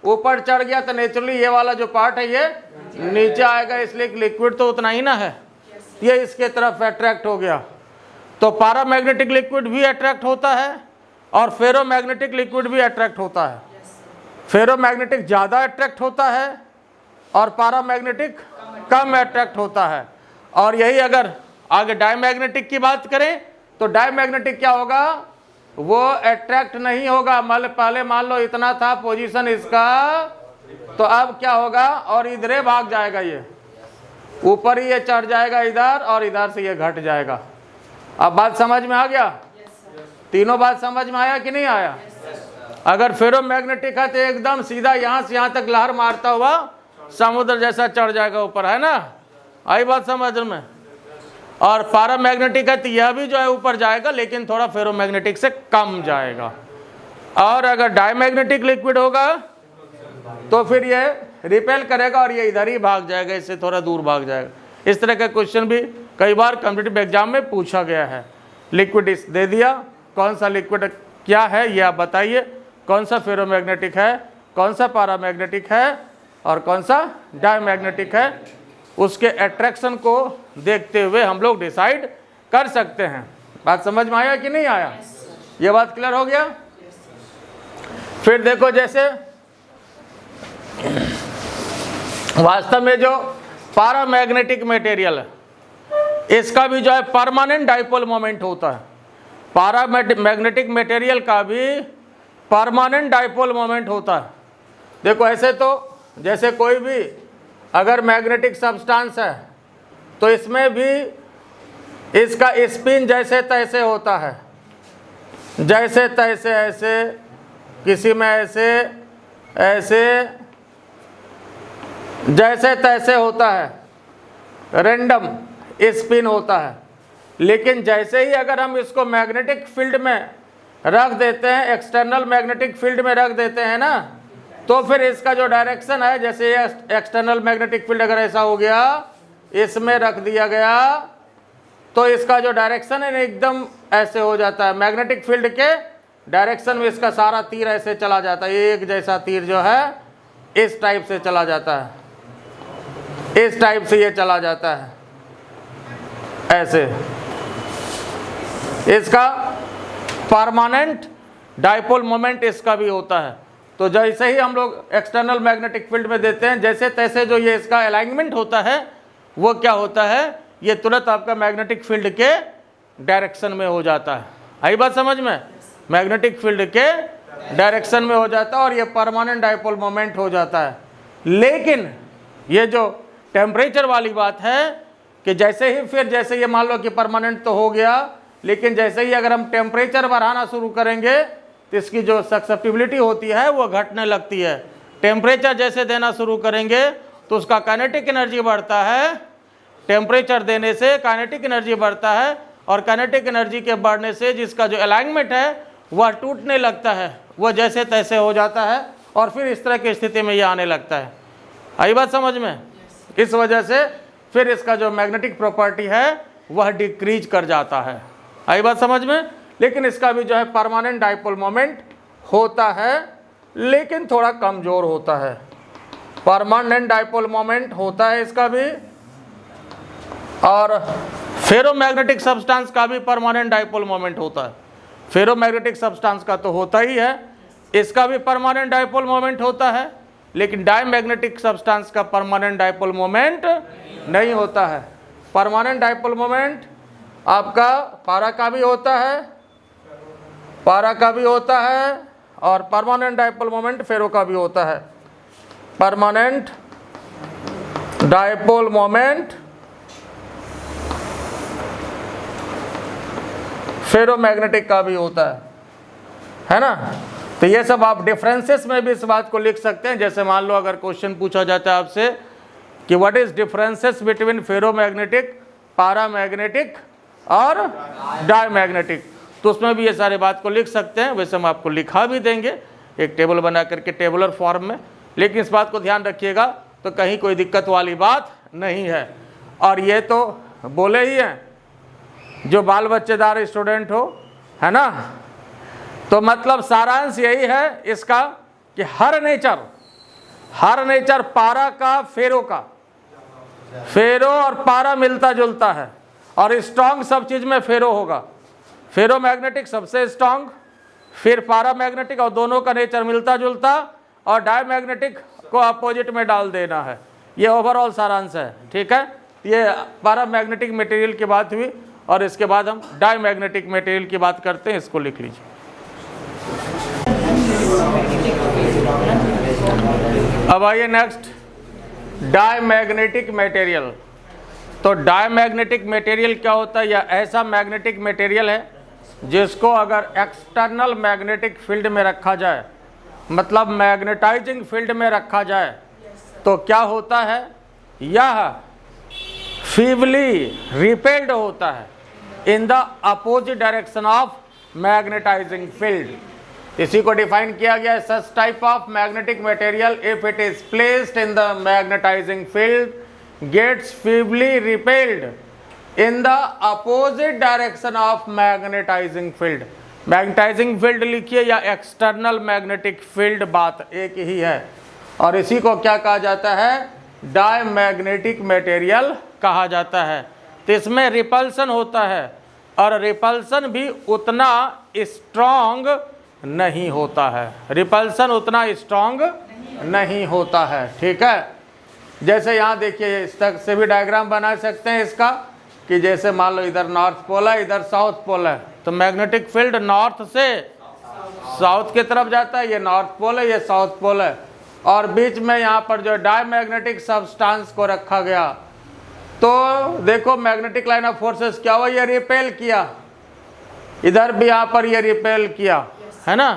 ऊपर चढ़ गया तो नेचुरली ये वाला जो पार्ट है ये नीचे आएगा, इसलिए लिक्विड तो उतना ही ना है, ये इसके तरफ अट्रैक्ट हो गया। तो पैरामैग्नेटिक लिक्विड भी अट्रैक्ट होता है और फेरोमैग्नेटिक लिक्विड भी अट्रैक्ट होता है। फेरोमैग्नेटिक ज़्यादा अट्रैक्ट होता है और पैरामैग्नेटिक कम अट्रैक्ट होता है। और यही अगर आगे डायमैग्नेटिक की बात करें तो डायमैग्नेटिक क्या होगा, वो अट्रैक्ट नहीं होगा। पहले मान लो इतना था पोजीशन इसका, तो अब क्या होगा, और इधरे भाग जाएगा, ये ऊपर ही ये चढ़ जाएगा इधर और इधर से ये घट जाएगा। अब बात समझ में आ गया? तीनों बात समझ में आया कि नहीं आया? अगर फेरोमैग्नेटिक है तो एकदम सीधा यहाँ से यहाँ तक लहर मारता हुआ समुद्र जैसा चढ़ जाएगा ऊपर, है ना, आई बात समझ में। और पैरामैग्नेटिक है तो यह भी जो है ऊपर जाएगा लेकिन थोड़ा फेरोमैग्नेटिक से कम जाएगा। और अगर डायमैग्नेटिक लिक्विड होगा तो फिर ये रिपेल करेगा और ये इधर ही भाग जाएगा, इससे थोड़ा दूर भाग जाएगा। इस तरह का क्वेश्चन भी कई बार कॉम्पिटिटिव एग्जाम में पूछा गया है। लिक्विड दे दिया, कौन सा लिक्विड क्या है ये आप बताइए, कौन सा फेरोमैग्नेटिक है, कौन सा पैरामैग्नेटिक है और कौन सा डायमैग्नेटिक है। उसके अट्रैक्शन को देखते हुए हम लोग डिसाइड कर सकते हैं। बात समझ में आया कि नहीं आया? ये बात क्लियर हो गया? फिर देखो, जैसे वास्तव में जो पैरामैग्नेटिक मटेरियल है इसका भी जो है परमानेंट डाइपोल मोमेंट होता है। पैरामैग्नेटिक मटेरियल का भी परमानेंट डाइपोल मोमेंट होता है। देखो ऐसे तो जैसे कोई भी अगर मैग्नेटिक सब्सटेंस है तो इसमें भी इसका स्पिन जैसे तैसे होता है, जैसे तैसे, ऐसे, किसी में ऐसे ऐसे, जैसे तैसे होता है, रैंडम स्पिन होता है। लेकिन जैसे ही अगर हम इसको मैग्नेटिक फील्ड में रख देते हैं, एक्सटर्नल मैग्नेटिक फील्ड में रख देते हैं ना, तो फिर इसका जो डायरेक्शन है, जैसे ये एक्सटर्नल मैग्नेटिक फील्ड अगर ऐसा हो गया, इसमें रख दिया गया, तो इसका जो डायरेक्शन है एकदम ऐसे हो जाता है। मैग्नेटिक फील्ड के डायरेक्शन में इसका सारा तीर ऐसे चला जाता है, एक जैसा तीर जो है इस टाइप से चला जाता है, इस टाइप से ये चला जाता है ऐसे। इसका परमानेंट डाइपोल मोमेंट इसका भी होता है। तो जैसे ही हम लोग एक्सटर्नल मैग्नेटिक फील्ड में देते हैं, जैसे तैसे जो ये इसका अलाइनमेंट होता है वो क्या होता है, ये तुरंत आपका मैग्नेटिक फील्ड के डायरेक्शन में हो जाता है। आई बात समझ में? मैग्नेटिक फील्ड के डायरेक्शन में हो जाता है और ये परमानेंट डाइपोल मोमेंट हो जाता है। लेकिन ये जो टेम्परेचर वाली बात है कि जैसे ही फिर जैसे ये मान लो कि परमानेंट तो हो गया, लेकिन जैसे ही अगर हम टेम्परेचर बढ़ाना शुरू करेंगे तो इसकी जो ससेप्टिबिलिटी होती है वो घटने लगती है। टेम्परेचर जैसे देना शुरू करेंगे तो उसका काइनेटिक एनर्जी बढ़ता है, टेम्परेचर देने से काइनेटिक एनर्जी बढ़ता है और काइनेटिक एनर्जी के बढ़ने से जिसका जो अलाइनमेंट है वह टूटने लगता है, वह जैसे तैसे हो जाता है और फिर इस तरह की स्थिति में ये आने लगता है। आई बात समझ में? इस वजह से फिर इसका जो मैग्नेटिक प्रॉपर्टी है वह डिक्रीज कर जाता है। आई बात समझ में? लेकिन इसका भी जो है परमानेंट डाइपोल मोमेंट होता है, लेकिन थोड़ा कमज़ोर होता है। परमानेंट डाइपोल मोमेंट होता है इसका भी, और फेरोमैग्नेटिक सब्सटेंस का भी परमानेंट डाइपोल मोमेंट होता है। फेरोमैग्नेटिक सब्सटेंस का तो होता ही है, इसका भी परमानेंट डाइपोल मोमेंट होता है, लेकिन डायमैग्नेटिक सब्सटेंस का परमानेंट डाइपोल मोमेंट नहीं होता है। परमानेंट डाइपोल मोमेंट आपका पारा का भी होता है पारा का भी होता है और परमानेंट डाइपोल मोमेंट फेरो का भी होता है। परमानेंट डाइपोल मोमेंट फेरोमैग्नेटिक का भी होता है ना। तो ये सब आप डिफरेंसेस में भी इस बात को लिख सकते हैं। जैसे मान लो अगर क्वेश्चन पूछा जाता है आपसे कि what is differences between ferromagnetic, paramagnetic और डायमैग्नेटिक, तो उसमें भी ये सारे बात को लिख सकते हैं। वैसे हम आपको लिखा भी देंगे एक टेबल बना करके टेबुलर फॉर्म में, लेकिन इस बात को ध्यान रखिएगा तो कहीं कोई दिक्कत वाली बात नहीं है। और ये तो बोले ही हैं जो बाल बच्चेदार स्टूडेंट हो, है ना। तो मतलब सारांश यही है इसका कि हर नेचर पारा का फेरो और पारा मिलता जुलता है, और स्ट्रांग सब चीज में फेरो होगा। फेरोमैग्नेटिक सबसे स्ट्रांग, फिर पारामैग्नेटिक, और दोनों का नेचर मिलता जुलता, और डायमैग्नेटिक को अपोजिट में डाल देना है। ये ओवरऑल सारांश है, ठीक है। ये पारामैग्नेटिक मटेरियल की बात हुई, और इसके बाद हम डायमैग्नेटिक मटेरियल की बात करते हैं। इसको लिख लीजिए। अब आइए नेक्स्ट, डायमैग्नेटिक मटेरियल। तो डायमैग्नेटिक मटेरियल क्या होता है? यह ऐसा मैग्नेटिक मटेरियल है जिसको अगर एक्सटर्नल मैग्नेटिक फील्ड में रखा जाए, मतलब मैग्नेटाइजिंग फील्ड में रखा जाए, तो क्या होता है? यह फीवली रिपेल्ड होता है in the opposite direction of magnetising field. इसी को डिफाइन किया गया है, such type of magnetic material if it is placed in the magnetising field gets feebly repelled in the opposite direction of magnetising field. Magnetizing field लिखिए या external magnetic field, बात एक ही है। और इसी को क्या कहा जाता है? डायमैग्नेटिक मटेरियल कहा जाता है। तो इसमें रिपल्सन होता है, और रिपल्सन भी उतना स्ट्रॉन्ग नहीं होता है। रिपल्सन उतना स्ट्रॉन्ग नहीं होता है, ठीक है। जैसे यहाँ देखिए, इस तक से भी डायग्राम बना सकते हैं इसका, कि जैसे मान लो इधर नॉर्थ पोल है, इधर साउथ पोल है, तो मैग्नेटिक फील्ड नॉर्थ से साउथ की तरफ जाता है। ये नॉर्थ पोल है, ये साउथ पोल है, और बीच में यहाँ पर जो डायमैग्नेटिक सब्सटेंस को रखा गया, तो देखो मैग्नेटिक लाइन ऑफ फोर्सेस क्या हुआ? ये रिपेल किया, इधर भी यहाँ पर ये रिपेल किया, है ना।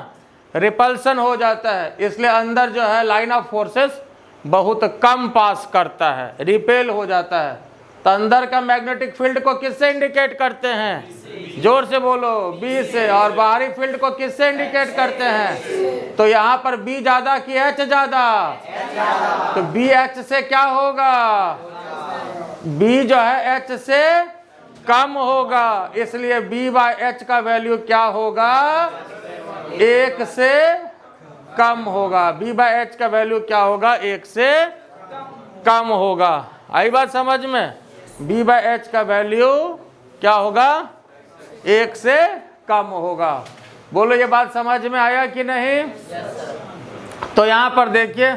रिपल्सन हो जाता है, इसलिए अंदर जो है लाइन ऑफ फोर्सेस बहुत कम पास करता है, रिपेल हो जाता है। तो अंदर का मैग्नेटिक फील्ड को किससे इंडिकेट करते हैं? जोर से बोलो, बी से। और बाहरी फील्ड को किससे इंडिकेट करते हैं? तो यहाँ पर बी ज्यादा कि एच ज्यादा? तो बी एच से क्या होगा? बी जो है एच से कम होगा, इसलिए बी बाय एच का वैल्यू क्या होगा? 1 से कम होगा। बी बाय एच का वैल्यू क्या होगा? 1 से कम होगा। आई बात समझ में? बी बाय एच का वैल्यू क्या होगा? 1 से कम होगा। बोलो, ये बात समझ में आया कि नहीं? तो यहां पर देखिए,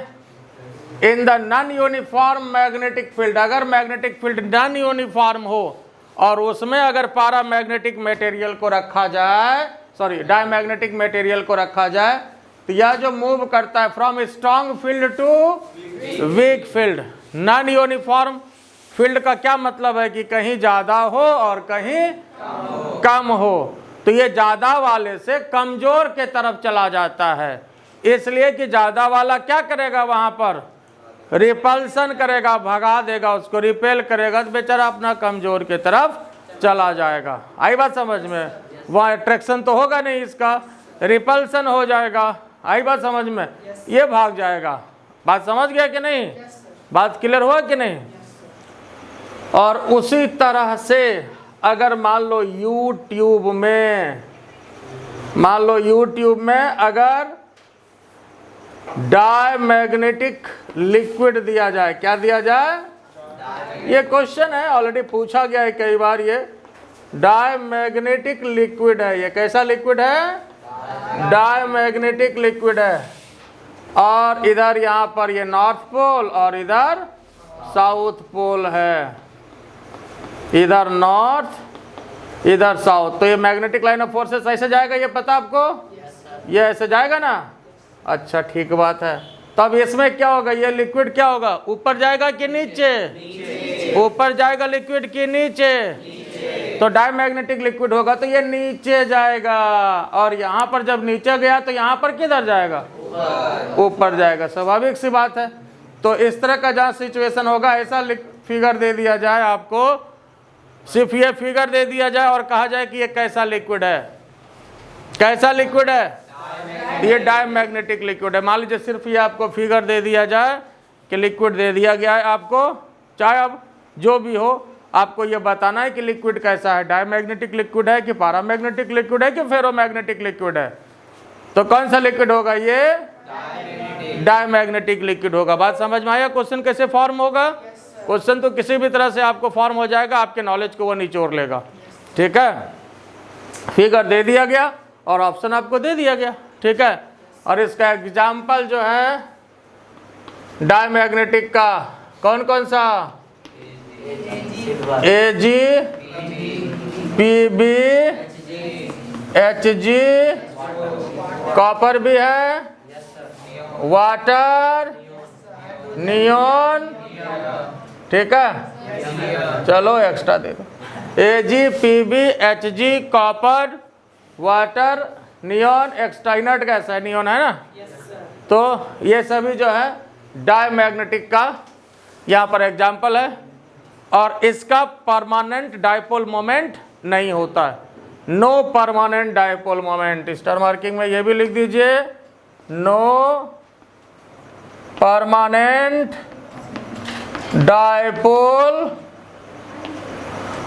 in the non uniform magnetic field, अगर मैग्नेटिक फील्ड नॉन यूनिफॉर्म हो और उसमें अगर पारामैग्नेटिक मटेरियल को रखा जाए, डायमैग्नेटिक मटेरियल को रखा जाए, तो यह जो मूव करता है from strong field to weak field. Non uniform field का क्या मतलब है? कि कहीं ज्यादा हो और कहीं कम हो। तो ये ज्यादा वाले से कमजोर के तरफ चला जाता है, इसलिए कि ज्यादा वाला क्या करेगा? वहां पर रिपल्सन करेगा, भगा देगा उसको, रिपेल करेगा, तो बेचारा अपना कमजोर के तरफ चला जाएगा। आई बात समझ में? वहाँ अट्रैक्शन तो होगा नहीं, इसका रिपल्सन हो जाएगा। आई बात समझ में? ये भाग जाएगा। बात समझ गया कि नहीं? बात क्लियर हुआ कि नहीं? और उसी तरह से अगर मान लो यूट्यूब में अगर डायमैग्नेटिक लिक्विड दिया जाए, क्या दिया जाए? ये क्वेश्चन है, ऑलरेडी पूछा गया है कई बार। ये डायमैग्नेटिक लिक्विड है। ये कैसा लिक्विड है? डायमैग्नेटिक लिक्विड है। और इधर यहाँ पर ये नॉर्थ पोल और इधर साउथ पोल है। इधर नॉर्थ इधर साउथ। तो ये मैग्नेटिक लाइन ऑफ फोर्सेस ऐसे जाएगा, ये पता आपको? ये ऐसे जाएगा ना। अच्छा ठीक बात है। तब इसमें क्या होगा, ये लिक्विड क्या होगा, ऊपर जाएगा कि नीचे? ऊपर जाएगा लिक्विड कि नीचे? तो डायमैग्नेटिक लिक्विड होगा तो ये नीचे जाएगा, और यहाँ पर जब नीचे गया तो यहाँ पर किधर जाएगा? ऊपर जाएगा। स्वाभाविक सी बात है। तो इस तरह का जहाँ सिचुएशन होगा, ऐसा फिगर दे दिया जाए आपको, सिर्फ ये फिगर दे दिया जाए और कहा जाए कि ये कैसा लिक्विड है, कैसा लिक्विड है? ये डायमैग्नेटिक लिक्विड है। मान लीजिए सिर्फ ये आपको फिगर दे दिया जाए कि लिक्विड दे दिया गया है आपको, चाहे अब जो भी हो, आपको ये बताना है कि लिक्विड कैसा है, डायमैग्नेटिक लिक्विड है कि पैरामैग्नेटिक लिक्विड है कि फेरोमैग्नेटिक लिक्विड है। तो कौन सा लिक्विड होगा? ये डायमैग्नेटिक लिक्विड होगा। बात समझ में आया? क्वेश्चन कैसे फॉर्म होगा? क्वेश्चन तो किसी भी तरह से आपको फॉर्म हो जाएगा, आपके नॉलेज को वो निचोड़ लेगा। ठीक है, फिगर दे दिया गया और ऑप्शन आपको दे दिया गया। ठीक है, और इसका एग्जाम्पल जो है डायमैग्नेटिक का कौन कौन सा? Ag, Pb, Hg, कॉपर भी है, वाटर, नियॉन। ठीक है, चलो एक्स्ट्रा दे दो। Ag, Pb, Hg, copper, water, neon, extra inert gas है, नियॉन है ना। तो ये सभी जो है डायमैग्नेटिक का यहाँ पर एग्जाम्पल है, और इसका परमानेंट डायपोल मोमेंट नहीं होता है। No permanent dipole moment. Star marking में ये भी लिख दीजिए, no permanent dipole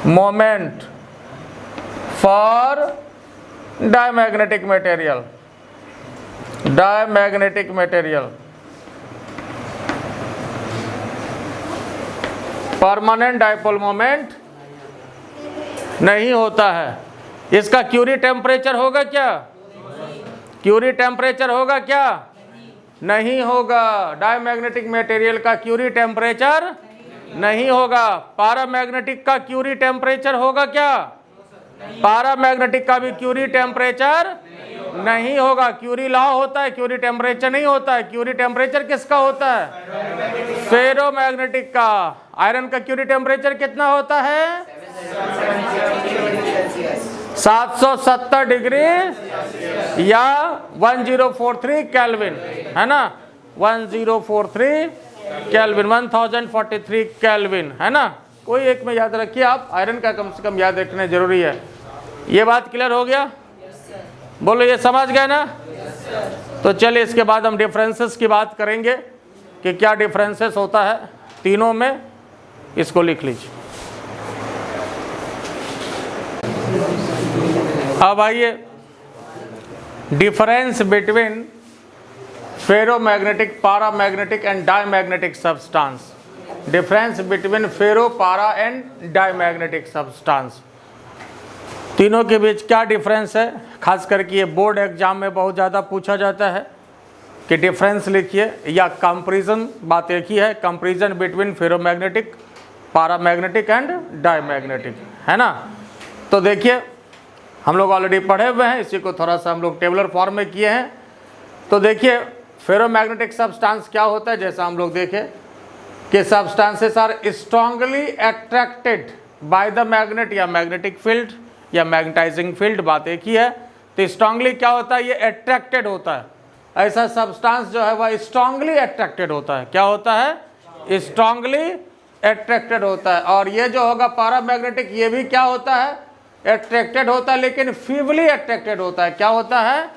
moment for diamagnetic material. Diamagnetic material permanent dipole moment नहीं होता है। इसका क्यूरी टेम्परेचर होगा क्या? क्यूरी टेम्परेचर होगा क्या? नहीं होगा। डायमैग्नेटिक मटेरियल का क्यूरी टेम्परेचर नहीं होगा। पैरामैग्नेटिक का क्यूरी टेम्परेचर होगा क्या? पैरामैग्नेटिक का भी क्यूरी टेम्परेचर नहीं होगा। क्यूरी लॉ होता है, क्यूरी टेम्परेचर नहीं होता है। क्यूरी टेम्परेचर किसका होता है? फेरोमैग्नेटिक का। आयरन का क्यूरी टेम्परेचर कितना होता है? 770 डिग्री या 1043 केल्विन, है ना। 1043 केल्विन, 1043 केल्विन, है ना। कोई एक में याद रखिए आप, आयरन का कम से कम याद रखना जरूरी है। ये बात क्लियर हो गया? बोलो, ये समझ गए ना? तो चलिए इसके बाद हम डिफरेंसेस की बात करेंगे कि क्या डिफरेंसेस होता है तीनों में। इसको लिख लीजिए। अब आइए, difference between ferromagnetic, paramagnetic and diamagnetic substance. Difference between ferro, para and diamagnetic substance, तीनों के बीच क्या डिफरेंस है। खास करके ये बोर्ड एग्जाम में बहुत ज़्यादा पूछा जाता है कि डिफरेंस लिखिए या कंपैरिजन। बात एक ही है, comparison between ferromagnetic, paramagnetic and diamagnetic, है ना। तो देखिए, हम लोग ऑलरेडी पढ़े हुए हैं, इसी को थोड़ा सा हम लोग टेबलर फॉर्म में किए हैं। तो देखिए, फेरोमैग्नेटिक सब्सटेंस क्या होता है, जैसा हम लोग देखें कि substances are strongly attracted by the magnet या मैग्नेटिक फील्ड या मैग्नेटाइजिंग फील्ड। बात एक ही है। तो स्ट्रांगली क्या होता है? ये अट्रैक्टेड होता है। ऐसा सब्सटेंस जो है वह स्ट्रांगली अट्रैक्टेड होता है। क्या होता है? स्ट्रांगली अट्रैक्टेड होता है। और ये जो होगा पैरामैग्नेटिक, ये भी क्या होता है? अट्रैक्टेड होता है, लेकिन फीवली अट्रैक्टेड होता है। क्या होता है?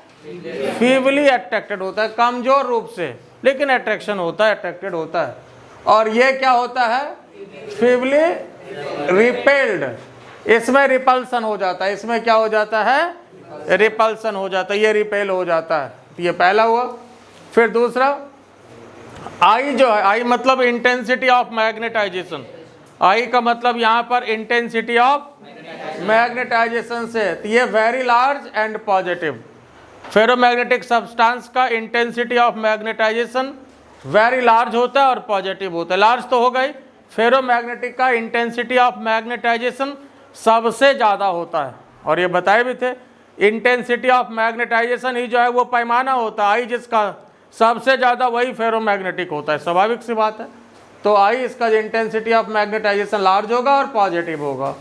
फीवली अट्रैक्टेड होता है, कमजोर रूप से, लेकिन अट्रैक्शन होता है, अट्रैक्टेड होता है। और ये क्या होता है? फीवली रिपेल्ड। इसमें रिपल्सन हो जाता है। इसमें क्या हो जाता है? रिपल्सन हो जाता है, ये रिपेल हो जाता है। ये पहला हुआ। फिर दूसरा, आई जो है, आई मतलब इंटेंसिटी ऑफ मैग्नेटाइजेशन। आई का मतलब यहाँ पर इंटेंसिटी ऑफ मैग्नेटाइजेशन से, तो ये very large and positive. Ferromagnetic substance का intensity of magnetization very large होता है और पॉजिटिव होता है। लार्ज तो हो गई। फेरोमैग्नेटिक का इंटेंसिटी ऑफ मैग्नेटाइजेशन सबसे ज़्यादा होता है। और ये बताए भी थे, इंटेंसिटी ऑफ मैग्नेटाइजेशन ही जो है वो पैमाना होता है, आई जिसका सबसे ज़्यादा वही फेरोमैग्नेटिक होता है, स्वाभाविक सी बात है। तो आई इसका जो इंटेंसिटी ऑफ मैग्नेटाइजेशन लार्ज होगा और पॉजिटिव होगा,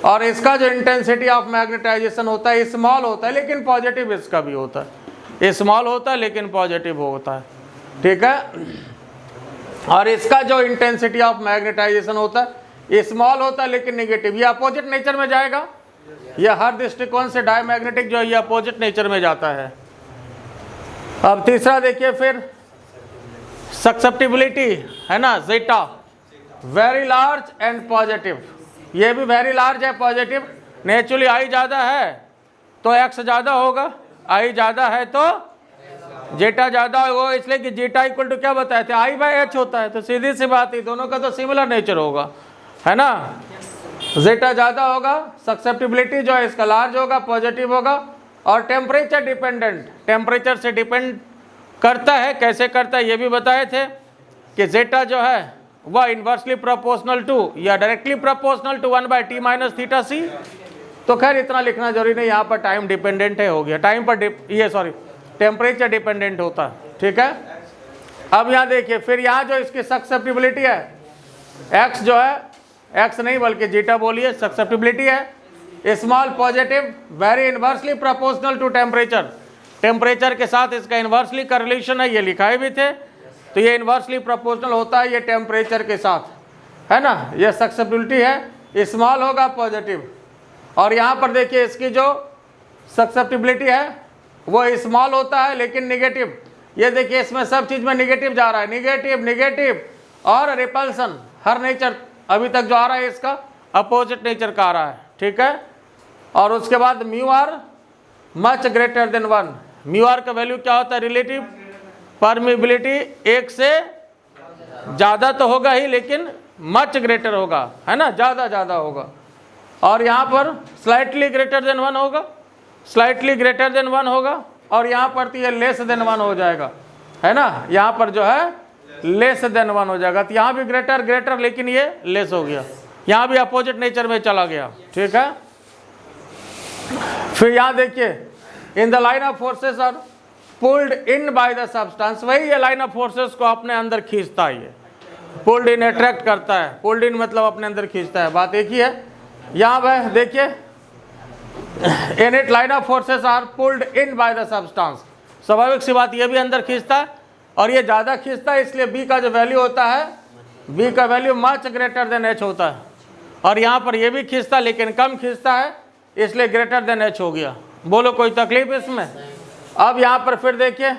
और इसका जो इंटेंसिटी ऑफ मैग्नेटाइजेशन होता है स्मॉल होता है, लेकिन पॉजिटिव इसका भी होता है, स्मॉल होता है लेकिन पॉजिटिव होता है, ठीक है। और इसका जो इंटेंसिटी ऑफ मैग्नेटाइजेशन होता है स्मॉल होता है लेकिन नेगेटिव, ये अपोजिट नेचर में जाएगा। यह हर दृष्टिकोण से डायमैग्नेटिक जो है ये अपोजिट नेचर में जाता है। अब तीसरा देखिए फिर सक्सेप्टिबिलिटी है ना, zeta, very large and positive, ये भी वेरी लार्ज है पॉजिटिव। नेचुरली आई ज़्यादा है तो एक्स ज़्यादा होगा, आई ज़्यादा है तो जेटा ज़्यादा होगा, इसलिए कि जेटा इक्वल टू क्या बताए थे, आई बाई एच होता है। तो सीधी सी बात है, दोनों का तो सिमिलर नेचर होगा, है ना। जेटा ज़्यादा होगा, सक्सेप्टिबिलिटी जो है इसका लार्ज होगा, पॉजिटिव होगा। और टेम्परेचर डिपेंडेंट, टेम्परेचर से डिपेंड करता है। कैसे करता है ये भी बताए थे कि जेटा जो है वह इन्वर्सली प्रोपोर्शनल टू या directly proportional to 1/t minus theta C. तो खैर इतना लिखना जरूरी नहीं, यहाँ पर टाइम डिपेंडेंट है, हो गया। टाइम पर टेम्परेचर डिपेंडेंट होता है, ठीक है। अब यहाँ देखिए फिर यहाँ जो इसकी सक्सेप्टिबिलिटी है, एक्स जो है, एक्स नहीं बल्कि जीटा बोलिए, सक्सेप्टिबिलिटी है small positive very inversely proportional to temperature, temperature के साथ इसका इन्वर्सली का रिलेशन है, ये लिखाए भी थे। तो ये इन्वर्सली प्रोपोर्शनल होता है ये टेम्परेचर के साथ, है ना। ये सक्सेप्टिबिलिटी है, स्मॉल होगा पॉजिटिव। और यहाँ पर देखिए इसकी जो सक्सेप्टिबिलिटी है वो स्मॉल होता है लेकिन निगेटिव। ये देखिए इसमें सब चीज़ में निगेटिव जा रहा है, निगेटिव निगेटिव। और रिपल्सन हर नेचर अभी तक जो आ रहा है इसका अपोजिट नेचर का आ रहा है, ठीक है। और उसके बाद mu r much greater than 1, mu r का वैल्यू क्या होता है, रिलेटिव परमिबिलिटी, एक से ज़्यादा तो होगा ही लेकिन मच ग्रेटर होगा, है ना, ज़्यादा होगा। और यहाँ पर स्लाइटली ग्रेटर देन 1 होगा, स्लाइटली ग्रेटर देन 1 होगा। और यहाँ पर तो ये लेस देन 1 हो जाएगा, है ना, यहाँ पर जो है लेस देन 1 हो जाएगा। तो यहाँ भी ग्रेटर ग्रेटर लेकिन ये लेस हो गया, यहाँ भी अपोजिट नेचर में चला गया, ठीक है। फिर यहाँ देखिए in the line of forces are pulled in by the substance, वही ये लाइन ऑफ फोर्सेस को अपने अंदर खींचता है, ये पुल्ड इन अट्रैक्ट करता है, पुल्ड इन मतलब अपने अंदर खींचता है, बात एक ही है। यहाँ पर देखिए in it line of forces are pulled in by the substance, स्वाभाविक सी बात ये भी अंदर खींचता है और ये ज़्यादा खींचता है, इसलिए बी का जो वैल्यू होता है, बी का value much greater then H होता है। और यहाँ पर ये भी खींचता है लेकिन कम खींचता है, इसलिए ग्रेटर देन एच हो गया। बोलो कोई तकलीफ इसमें। अब यहाँ पर फिर देखिए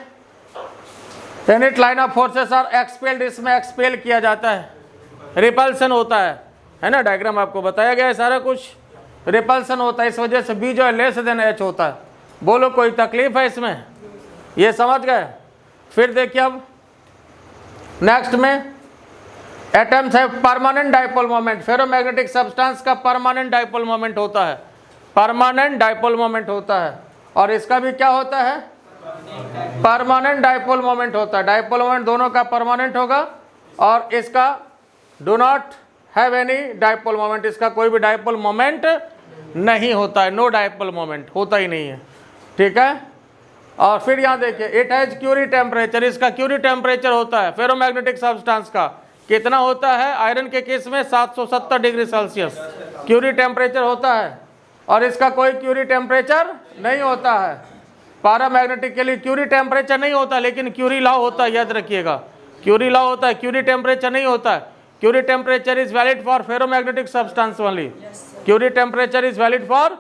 in it line of forces are expelled, इसमें एक्सपेल किया जाता है, रिपल्सन होता है ना, डायग्राम आपको बताया गया है सारा कुछ, रिपल्सन होता है, इस वजह से बी जो है लेस देन एच होता है। बोलो कोई तकलीफ है इसमें, ये समझ गए। फिर देखिए अब नेक्स्ट में एटम्स है permanent dipole moment, ferromagnetic substance का परमानेंट डाइपोल मोमेंट होता है, परमानेंट डाइपोल मोमेंट होता है। और इसका भी क्या होता है, परमानेंट डाइपोल मोमेंट होता है, डाइपोल मोमेंट दोनों का परमानेंट होगा। और इसका do not have any dipole moment, इसका कोई भी डाइपोल मोमेंट नहीं होता है, नो डाइपोल मोमेंट होता ही नहीं है, ठीक है। और फिर यहाँ देखिए इट हैज क्यूरी टेम्परेचर, इसका क्यूरी टेम्परेचर होता है फेरोमैग्नेटिक सब्सटेंस का, कितना होता है, आयरन के केस में 770 डिग्री सेल्सियस क्यूरी टेम्परेचर होता है। और इसका कोई क्यूरी टेम्परेचर नहीं होता है, पैरामैग्नेटिक के लिए क्यूरी टेम्परेचर नहीं होता, लेकिन क्यूरी लॉ होता है, याद रखिएगा, क्यूरी लॉ होता है, क्यूरी टेम्परेचर नहीं होता है। Curie temperature is valid for ferromagnetic substance only, Curie temperature is valid for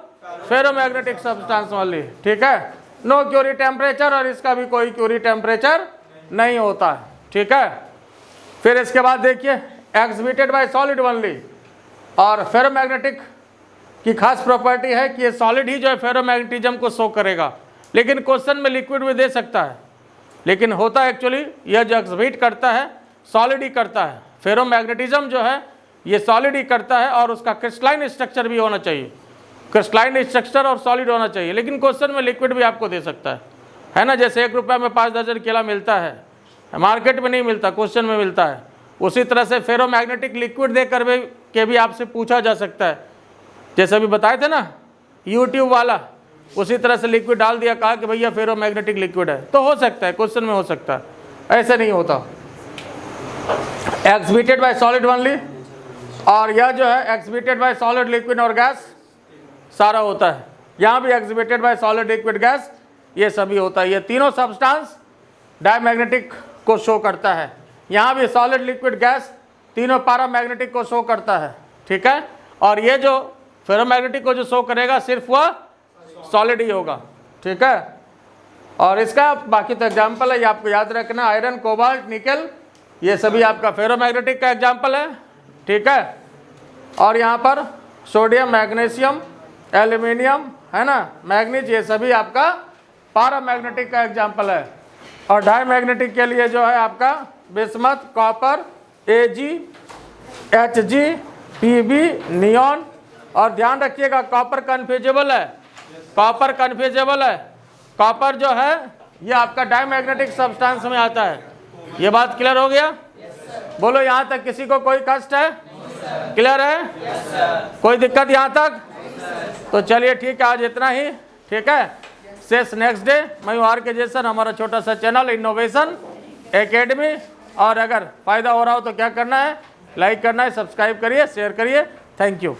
ferromagnetic substance only, ठीक है। नो क्यूरी टेम्परेचर, और इसका भी कोई क्यूरी टेम्परेचर नहीं होता है, ठीक है। फिर इसके बाद देखिए एक्सहिबिटेड बाय सॉलिड ओनली, और फेरोमैग्नेटिक की खास प्रॉपर्टी है कि ये सॉलिड ही जो है फेरोमैग्नेटिज्म को शो करेगा, लेकिन क्वेश्चन में लिक्विड भी दे सकता है, लेकिन होता है एक्चुअली यह जो एक्सहिबिट करता है सॉलिड ही करता है, फेरोमैग्नेटिज्म जो है ये सॉलिड ही करता है। और उसका क्रिस्टलाइन स्ट्रक्चर भी होना चाहिए, क्रिस्टलाइन स्ट्रक्चर और सॉलिड होना चाहिए, लेकिन क्वेश्चन में लिक्विड भी आपको दे सकता है ना। जैसे 1 रुपये में 5 दर्जन केला मिलता है, मार्केट में नहीं मिलता, क्वेश्चन में मिलता है, उसी तरह से फेरोमैग्नेटिक लिक्विड देकर के भी आपसे पूछा जा सकता है जैसे अभी बताए थे ना यूट्यूब वाला, उसी तरह से लिक्विड डाल दिया, कहा कि भैया फेरोमैग्नेटिक लिक्विड है, तो हो सकता है, क्वेश्चन में हो सकता है, ऐसे नहीं होता। एक्सबिटेड बाय सॉलिड ओनली, और यह जो है एक्सबिटेड बाय सॉलिड, लिक्विड और गैस सारा होता है। यहाँ भी एक्सबिटेड बाय सॉलिड, लिक्विड, गैस ये सभी होता है। ये तीनों सब्सटेंस डायमैग्नेटिक को शो करता है। यहाँ भी सॉलिड, लिक्विड, गैस तीनों पैरामैग्नेटिक को शो करता है, ठीक है। और ये जो फेरोमैग्नेटिक को जो शो करेगा सिर्फ वह सॉलिड ही होगा, ठीक है। और इसका बाकी तो एग्जाम्पल है, ये आपको याद रखना, आयरन, कोबाल्ट, निकल, ये सभी आपका फेरोमैग्नेटिक का एग्जाम्पल है, ठीक है। और यहाँ पर सोडियम, मैग्नीशियम, एल्यूमिनियम है ना, मैग्नीज, ये सभी आपका पैरामैग्नेटिक का एग्जाम्पल है। और डायमैग्नेटिक के लिए जो है आपका bismuth, copper, Ag, Hg, Pb, neon. और ध्यान रखिएगा कॉपर कन्फ्यूजेबल है, कॉपर कन्फ्यूजेबल है। कॉपर जो है ये आपका डायमैग्नेटिक सब्सटेंस में आता है। ये बात क्लियर हो गया? बोलो यहाँ तक किसी को कोई कष्ट है? क्लियर है? कोई दिक्कत यहाँ तक? तो चलिए ठीक है, आज इतना ही, ठीक है। शेष नेक्स्ट डे। मैं हूँ आर के जैसन, हमारा छोटा सा चैनल इनोवेशन एकेडमी। और अगर फ़ायदा हो रहा हो तो क्या करना है, लाइक करना है, सब्सक्राइब करिए, शेयर करिए। Thank you.